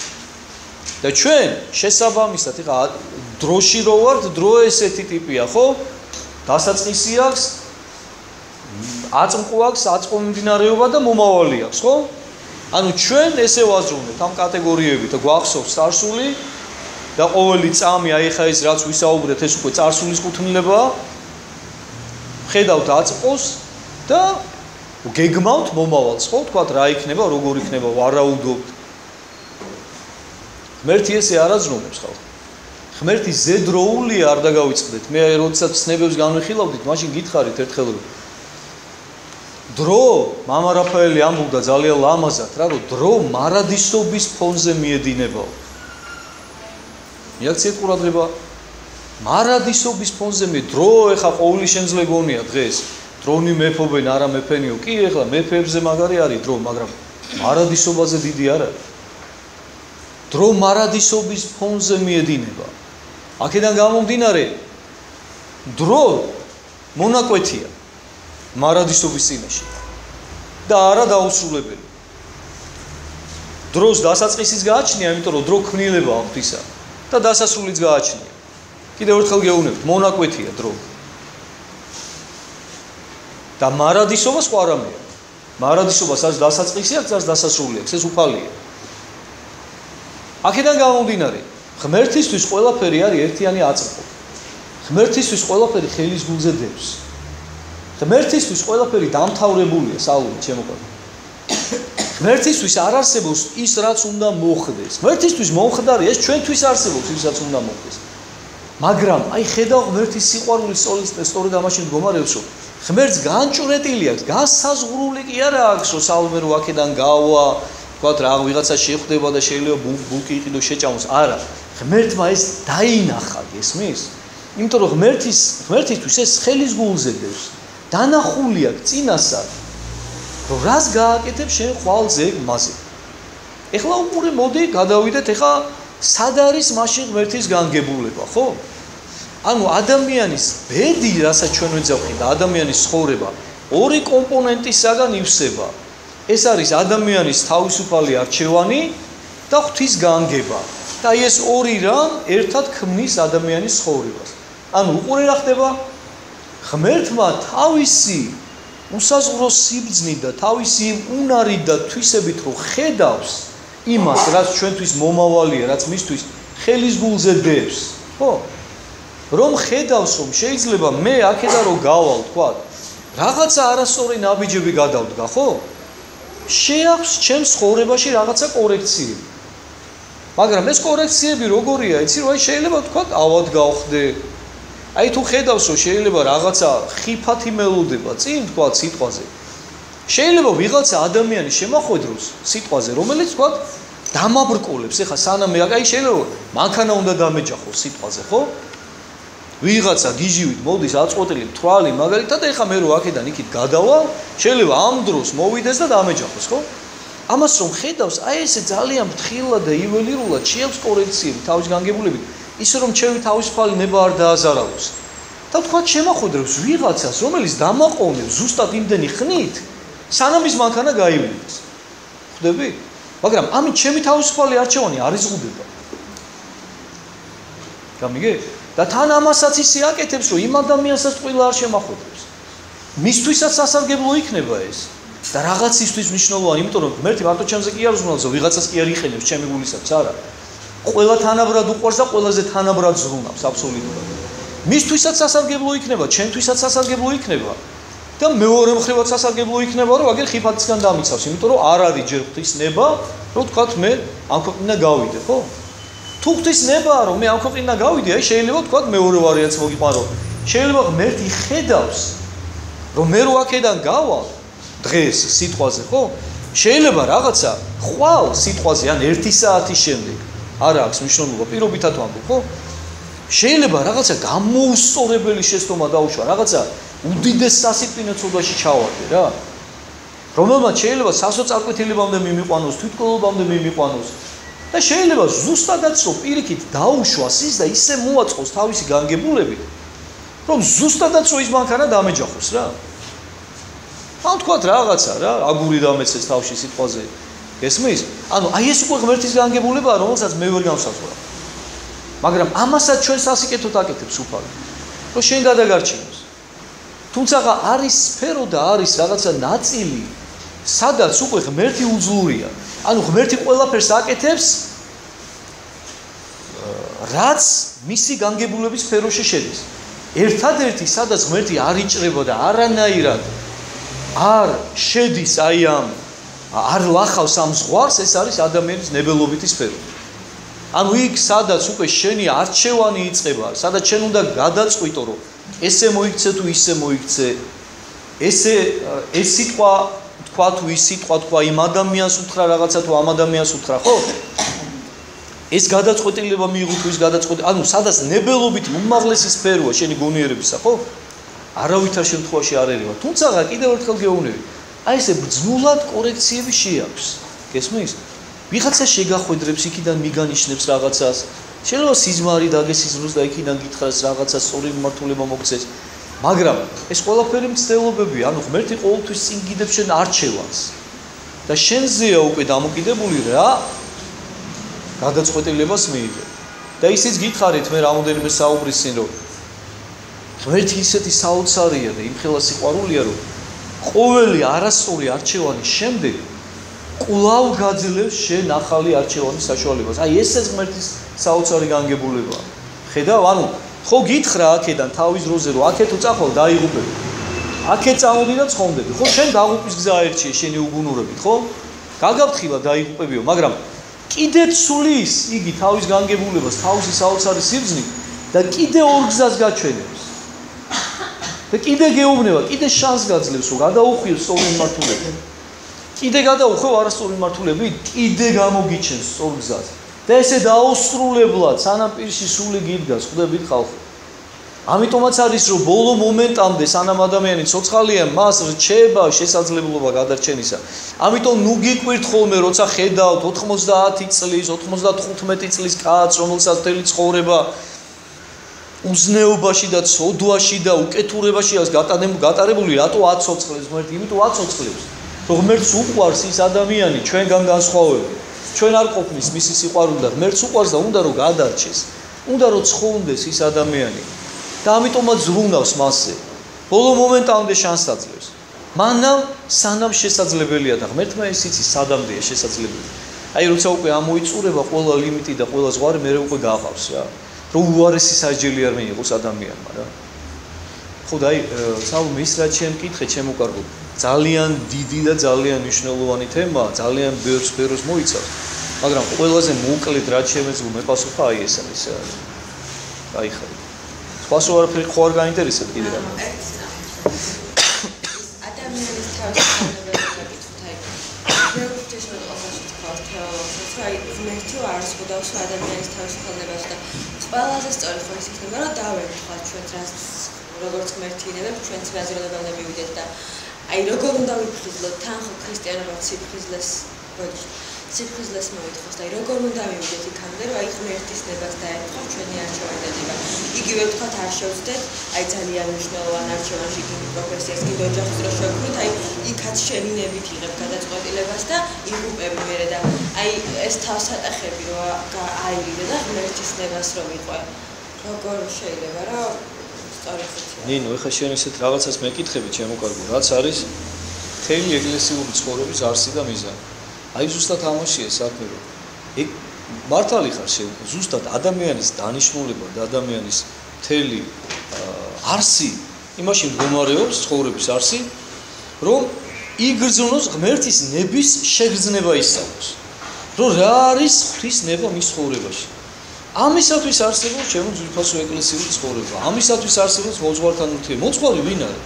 და ჩვენ შესაბამისად, ეხლა დროში რო ვართ, დრო ესეთი ტიპია, ხო? დასაწყისი აქვს, აწმყო აქვს, აწმყო მიმდინარეობა და მომავალი აქვს, ხო? ანუ ჩვენ ესე ვაზრუნებთ ამ კატეგორიებით და გვახსოვს წარსული და ყოველი წამი აი ხა ეს რაც ვისაუბრეთ ეს უკვე წარსულის კუთვნილებაა. ხედავთ აწმყოს და გეგმავთ მომავალს, ხო? თქვათ რა იქნება, როგორ იქნება, ვარაუდობთ. ღმერთი ესე არ აზროვნებს ხალხს. ღმერთი ზედროულია არ დაგავიწყდეთ. მე როდესაც ცნებებს განვიხილავდით, მაშინ გითხარით ერთხელ რომ დრო მამა რაფაელი ამბობდა ძალიან ლამაზად რა, რომ დრო მარადისობის ფონზე მიედინებაო. მიაქციეთ ყურადღება. მარადისობის ფონზე დრო ეხა ყოველი შემძლე გონია დღეს. დრონი მეფობენ, არა მეფენიო. კი ეხლა მეფეებზე მაგარი არის დრო, მაგრამ მარადისობაზე დიდი არ არის. დრო მარადისობის ფონზე მიედინება. აქედან გამომდინარე დრო მონაკვეთია მარადისობის წინაშე და არა დაუსრულებელი. დროს დასაწყისიც გააჩნია, იმიტომ რომ დრო ქმნილებაა ღვთისა და დასასრულიც გააჩნია. კიდევ ერთხელ გეუბნებთ, მონაკვეთია დრო. და მარადისობა სხვა რამეა. მარადისობა სადაც დასაწყისი აქვს, სადაც დასასრული აქვს, ეს უფალია. აქედან გამომდინარე, ღმერთისთვის ყველაფერი არის ერთიანი აწმყო. ღმერთისთვის ყველაფერი ხელის გულზე დევს. ღმერთისთვის ყველაფერი დამთავრებულია, საუბარი შემოყვება. ღმერთისთვის არ არსებობს ის, რაც უნდა მოხდეს. ღმერთისთვის მომხდარი ეს ჩვენთვის არსებობს ის, რაც უნდა მოხდეს. მაგრამ აი ხედავ ღმერთის სიყვარულის სწორედ ამაში მდგომარეობს, რომ ღმერთს განჭრეტილი აქვს, განსაზღვრული კი არა აქვს, რომ საუბარი რო აქედან გავა, თქვათ რა ვიღაცა შეხვდება და შეიძლება ბულკი იყიდო შეჭამოს. არა, ღმერთმა ეს დაინახა, გესმის? იმიტომ რომ ღმერთისთვის ეს ხელის გულზე დევს. დანახული აქვს წინასწარ, რომ რას გააკეთებ შენ ხვალზე მასე. ეხლა უყურე, მოდი გადავიდეთ, ეხლა სად არის მაშინ ღმერთის განგებულება, ხო? ანუ ადამიანის ბედი, რასაც ჩვენ ვეძახით და ადამიანის ცხოვრება ორი კომპონენტისაგან ივსება. ეს არის ადამიანის თავისუფალი არჩევანი და ღვთის განგება. და ეს ორი რამ ერთად ქმნის ადამიანის ცხოვრებას. ანუ უყურე რა ხდება? ღმერთმა თავისი უსაზღვრო სიბრძნით და თავისი უნარით და თვისებით რო ხედავს იმას, რაც ჩვენთვის მომავალია, რაც მისთვის ხელის გულზე დევს, ხო? რომ ხედავს, რომ შეიძლება მე აქედან რო გავალ, თქვა, რაღაცა არასწორი ნაბიჯები გადავდგა, ხო? შეაქვს ჩემს ცხოვრებაში რაღაცა კორექციები. მაგრამ ეს კორექციები როგორია, იცი, რომ აი შეიძლება თქვა, ავად გავხდე. აი თუ ხედავს, რომ შეიძლება რაღაცა ხიფათი მელოდება წინ, თქვა, სიტყვაზე. შეიძლება ვიღაცა ადამიანი შემახვედროს სიტყვაზე, რომელიც თქვა, დამაბრკოლებს, ეხა სანამ აი შეიძლება მანქანა უნდა დამეჯახოს სიტყვაზე, ხო? ვიღაცა გიჟივით მოდის აწყვეტილი თვალი მაგალითად, ეხა მე რო აქედან იქით გადავალ, შეიძლება ამ დროს მოვიდეს და დამეჯახოს, ხო? ამას რომ ხედავს, აი ესე ძალიან ფრთხილად და იველირულად შეაქვს კორექციები თავის განგებულებით, ისე რომ ჩემი თავისუფალი ნება არ დააზარავოს. და თქვა შემახვედრებს ვიღაცას, რომელიც დამაყოვნებს ზუსტად იმდენი ხნით, სანამ ის მანქანა გაივლიდეს. ხვდები? მაგრამ ამით ჩემი თავისუფალი არჩევანი არ იზღუდება. გამიგე? და თან ამასაც ისე აკეთებს, რომ იმ ადამიანსაც ყველა არ შემახვედრებს. მისთვისაც სასარგებლო იქნება ეს. და რაღაცისთვის მნიშვნელოვანი, იმიტომ რომ ღმერთი მარტო ჩემზე კი არ ზრუნავს, ვიღაცას კი არ იყენებს ჩემი გულისათვის, არა. ყველა თანაბრად უყვარს და ყველაზე თანაბრად ზრუნავს, აბსოლუტურად. მისთვისაც სასარგებლო იქნება, ჩემთვისაც სასარგებლო იქნება. და მეორე მხრივაც სასარგებლო იქნება, რომ აგერ ხიფათისგან დამიცავს, იმიტომ რომ არ არის ჯერ ღვთის ნება, რომ თქვათ მე ამ ქვეყნიდან გავიდე, ხო? თუ ღვთის ნება, რომ მე ამ ქვეყნიდან გავიდე, აი შეიძლება თქვათ მეორე ვარიანტს მოგიყვანო. შეიძლება ღმერთი ხედავს, რომ მე რო აქედან გავალ დღეს სიტყვაზე, ხო? შეიძლება რაღაცა ხვალ სიტყვაზე ან 1 საათის შემდეგ არ აქვს მნიშვნელობა, პირობითად ვამბობ, ხო? შეიძლება რაღაცა გამოუსწორებელი შეცდომა დაუშვა, რაღაცა უდიდეს სასიტყვინო ცოდვაში ჩავარდე რა. რომელმაც შეიძლება სასოწარკვეთილებამდე მიმიყვანოს, თვითმკვლელობამდე მიმიყვანოს და შეიძლება ზუსტადაც რომ პირიქით დაუშვას ის და ისე მოაწყოს თავისი განგებულებით, რომ ზუსტადაც რომ ის მანქანა დამეჯახოს რა. ან თქვათ რაღაცა რა, აგური დამეცეს თავში სიტყვაზე. გესმის? ანუ აი ეს უკვე ღმერთის განგებულებაა, რომელსაც მე ვერ გავსაზღვრავ. მაგრამ ამასაც ჩვენ სასიკეთოდ აკეთებს უფალი. რომ შენ გადაგარჩინოს. თუმცა არის სფერო და არის რაღაცა ნაწილი, სადაც უკვე ღმერთი უძლურია. ანუ ღმერთი ყველაფერს აკეთებს, რაც მისი განგებულების სფეროში შედის. ერთადერთი, სადაც ღმერთი არ იჭრება და არანაირად არ შედის აი ამ არ ლახავს ამ ზღვარს, ეს არის ადამიანის ნებელობითი სფერო. ანუ იქ, სადაც უკვე შენი არჩევანი იწყება, სადაც შენ უნდა გადაწყვიტო, რომ ესე მოიქცე თუ ისე მოიქცე, ეს სიტყვა თქვა თუ ის სიტყვა თქვა იმ ადამიანს უთხრა რაღაცა თუ ამ ადამიანს უთხრა, ხო? ეს გადაწყვეტილება მიიღო თუ ის გადაწყვეტილება, ანუ სადაც ნებელობით უმაღლესი სფეროა შენი გონიერებისა, ხო? არავითარ შემთხვევაში არ ერევა. თუმცა კიდევ ერთხელ გეუბნები, აი ესე ბრძნულად კორექციები შეაქვს. გესმის? ვიღაცა შეგახვედრებს იქიდან მიგანიშნებს რაღაცას, შეიძლება სიზმარი დაგესიზროს და იქიდან გითხრას რაღაცას სწორი მიმართულება მოგცეს, მაგრამ ეს ყველაფერი მცდელობებია, ანუ ღმერთი ყოველთვის წინ გიდებს შენ არჩევანს და შენზეა უკვე დამოკიდებული რა გადაწყვეტილებას მიიღე. და ისიც გითხარით მე რამოდენიმე საუბრის წინ, რომ ღმერთი ისეთი საოცარია და იმხელა სიყვარულია, რომ ყოველი არასწორი არჩევანის შემდეგ კვლავ გაძლევს შენ ახალი არჩევანის საშუალებას. აი ესეც ღმერთის საოცარი განგებულებაა. ხედავ, ანუ ხო გითხრა აქედან თავის დროზე, რომ აქეთ უწახვალ დაიღუპები. აქეთ წამოდი და ცხონდები. ხო შენ დაღუპვის გზა ერჩიე შენი უგუნურებით, ხო? გაგაფრთხილა დაიღუპებიო, მაგრამ კიდე ცulis იგი თავის განგებულებას, თავისი საოცარი სიბრძნით და კიდე ორ გზას გაჩვენებს. და კიდე გეუბნება, კიდე შანსს გაძლევს, რომ გადაუხვიოს სწორი მიმართულებით. კიდე გადაუხვევ არასწორი მიმართულებით, კიდე გამოგიჩენს სწორ გზას. და ესე დაუსრულებლად სანამ პირში სული გიდგას, ხვდებით ხალხო. ამიტომაც არის, რომ ბოლო მომენტამდე სანამ ადამიანი ცოცხალია, მას რჩება შესაძლებლობა გადარჩენისა. ამიტომ ნუ გიკვირთ ხოლმე, როცა ხედავთ 90 წლის, 95 წლის კაცს, რომელსაც მთელი ცხოვრება უზნეობაში და ცოდვაში და უკეთურებაში არის გატარებული, რატო აცოცხლებს ღმერთი? იმიტომ აცოცხლებს, რომ ღმერთს უყვარს ის ადამიანი ჩვენგან განსხვავებით. ჩვენ არ ყოფნის მისი სიყვარული და ღმერთს უყვარს და უნდა რომ გადარჩეს. უნდა რომ ცხონდეს ის ადამიანი. და ამიტომაც ზრუნავს მასზე. ბოლო მომენტამდე შანსს აძლევს. მანამ სანამ შესაძლებელია და ღმერთმა ეს იცის სადამდეა შესაძლებელი. აი როცა უკვე ამოიწურება ყველა ლიმიტი და ყველა ზღვარი, მე უკვე გააყავს რა. რომ უარესი სასჯელი არ მიიღოს ადამიანმა რა. ხო და აი საუბარი ის რაც შენ მკითხე ჩემო კარგო, ძალიან დიდი და ძალიან მნიშვნელოვანი თემაა, ძალიან ბევრ სფეროს მოიცავს, მაგრამ ყველაზე მოკლედ რაც შემეძლო მეპასუხა აი ეს არის. აი ხარ. სხვას არაფერი ხო არ გაინტერესებს კიდე რა. ადამიანის თავის აი ღმერთი არის ხუდავს ადამიანის თავისუფლებას და ყველაზე სწორი ხო ის იქნება, რომ დავერთხავთ ჩვენ როგორც ღმერთი ინებებს ჩვენც მეზროლებამდე მივიდეთ და აი როგორ უნდა ვიფხიზლოთ თან ხო ქრისტიანობა სიფხიზლეს მოითხოვს და აი როგორ უნდა მივიდეთ იქამდე, რომ აი ღმერთის ნებას დაერთხავთ ჩვენი არჩევანდება. იგივე ვთქვათ არ შევძდეთ, აი ძალიან მნიშვნელოვანი არჩევანში გინი პროფესიას კიდე ოჯახის დრო შევქმნით, აი იქაც შენინებით იღებ გადაწყვეტილებას და იღუპები მერე და აი ეს თავსატეხები რომ აირიდე და ღმერთის ნებას რომ იყვე. როგორ შეიძლება რა სწორი ხეთი. ნინო, ეხლა შენ ისეთ რაღაცას მეკითხები ჩემო კარგო, რაც არის მთელი ეკლესიური ცხოვრების არსი და მიზანი. აი ზუსტად ამაშია საქმე, რომ ეგ მართალი ხარ შენ, ზუსტად ადამიანის დანიშნულება და ადამიანის მთელი არსი იმაში მდგომარეობს, ცხოვრების არსი, რომ იგრძნოს ღმერთის ნების შეგრძნება ისწავლოს. რომ რა არის ღვთის ნება მის ცხოვრებაში. ამისათვის არსებობს ჩემო ძვირფასო ეკლესიური ცხოვრება. ამისათვის არსებობს მოძღვართან ურთიერთობა. მოძღვარი ვინ არის?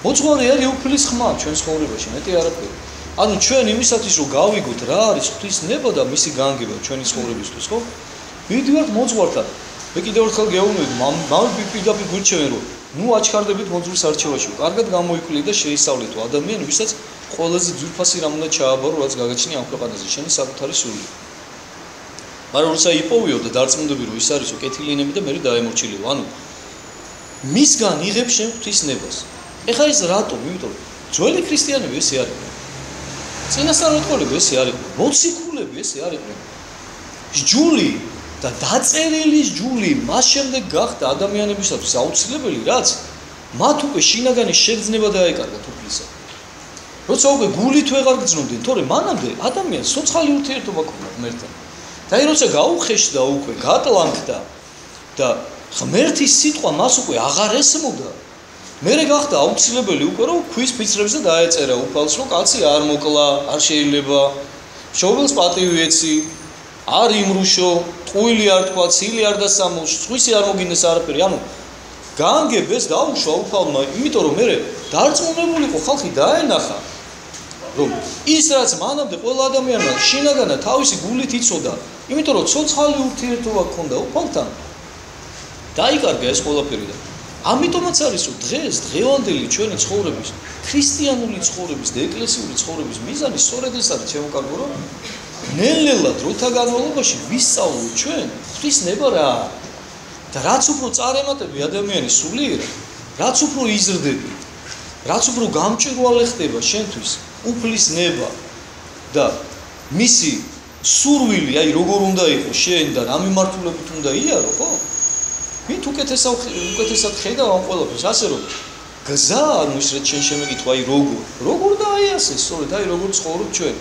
მოძღვარი არის უფლის ხმა ჩვენ ცხოვრებაში, მეტი არაფერი. ანუ ჩვენ იმისათვის რომ გავიგოთ რა არის ღვთის ნება და მისი განგება ჩვენი ცხოვრებისთვის, ხო? მივიდივართ მოძღვართან. მე კიდევ ერთხელ გეუბნები, პირდაპირ გვირჩევენ რომ ნუ აჩქარდებით მოძღვრის არჩევაში. კარგად გამოიკვლიეთ და შეისწავლეთ ადამიანი, ვისაც ყველაზე ძვირფასი რამ უნდა ჩააბარო, რაც გაგაჩნია ამ ქვეყანაზე, შენი საკუთარი სული. მაგრამ როცა იპოვიო და დარწმუნდები რომ ის არისო კეთილიანები და მე დაემორჩილიო, ანუ მისგან იღებ შენ ღვთისნებას. ეხლა ეს რატომ? იმიტომ რომ ძველი ქრისტიანები ესე არიან. წინასწარმეტყველები ესე არიან. მოციქულები ესე არიან. ჯული და დაწერილი ჯული მას შემდეგ გახდა ადამიანებისათვის აუცილებელი, რაც მათ უკვე შინაგანი შეგრძნება დაეკარგათ უფლისა. როცა უკვე გულით ვეღარ გძნობდნენ, თორემ მანამდე ადამიანს სოციალური ურთიერთობა ჰქონდა ღმერთთან. და როცა გაუხეშდა უკვე, გატლანქდა და ღმერთის სიტყვა მას უკვე აღარ ესმოდა, მერე გახდა აუცილებელი უკვე რომ ქვის ფიცრებზე დაეწერა უფალს, რომ კაცი არ მოკლა, არ შეიძლება, მშობელს პატივი ეცი, არ იმრუშო, ტყუილი არ თქვა, ცილი არ დასამოს, სხვისი არ მოგინდეს არაფერი. ანუ განგებეს დაუშვა უფალმა, იმიტომ რომ მერე დარწმუნებული იყო ხალხი დაენახა, რომ ის რაც მანამდე ყველა ადამიანმა შინაგანად თავისი გულით იცოდა, იმიტომ რომ ცოცხალი ურთიერთობა ჰქონდა უფალთან, დაიკარგა ეს ყველაფერი და ამიტომაც არის რომ დღეს დღევანდელი ჩვენი ცხოვრების, ქრისტიანული ცხოვრების და ეკლესიური ცხოვრების მიზანი სწორედ ეს არის, ჩემო კარგო, რომ ნელ-ნელა დროთა განმავლობაში ვისწავლოთ ჩვენ ღვთისნება რა და რაც უფრო წარემატები ადამიანის სულიერ, რაც უფრო იზრდები, რაც უფრო გამჭვირვალე ხდება შენთვის უფლის ნება და მისი სურვილი, აი როგორ უნდა იყოს შენ და რა მიმართულებით უნდა იარო, ხო? ვით უკეთესად ხედავ ამ ყველაფერს, ასე რომ გზა, ანუ ის რაც შენ შემეკითხვა, აი როგორ დაიასე, სწორედ აი როგორ ცხოვრობ ჩვენ.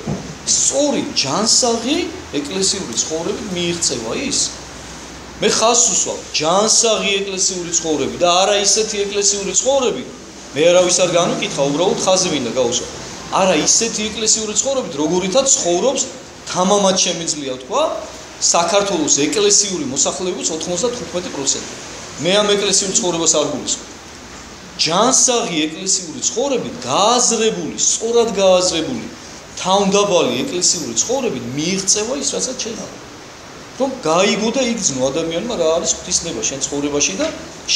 სწორი ჯანსაღი ეკლესიური ცხოვრებით მიიღწევა ის. მე ხას უსვამ, ჯანსაღი ეკლესიური ცხოვრები და არა ისეთი ეკლესიური ცხოვრები. მე არავის არ განვიკითხა, უბრალოდ ხაზი მინდა გავუსვა. არა ისეთი ეკლესიური ცხოვრებით, როგორითაც ცხოვრობს თამამად შემიძლია თქვა საქართველოს ეკლესიური მოსახლეობის 95%. მე ამ ეკლესიურ ცხოვრებას არ გულისხმობ. ჯანსაღი ეკლესიური ცხოვრებით გააზრებული, სწორად გააზრებული, თავდაბალი ეკლესიური ცხოვრებით მიიღწევა ის, რასაც შენ არ. რომ გაიგო და იგრძნო ადამიანმა რა არის ღვთისნება შენ ცხოვრებაში და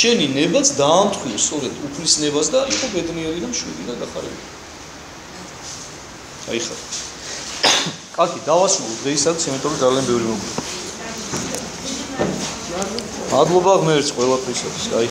შენი ნებაც დაამტყიო სწორედ უფლის ნებას და იყო ბედნიერი და მშვიდი და გახარებული. აი ხა. კაკი დავასრულოთ დღეისაც, იმიტომ რომ ძალიან ბევრი მოგვიყვება. მადლობა ღმერთს ყველაფრისათვის. აი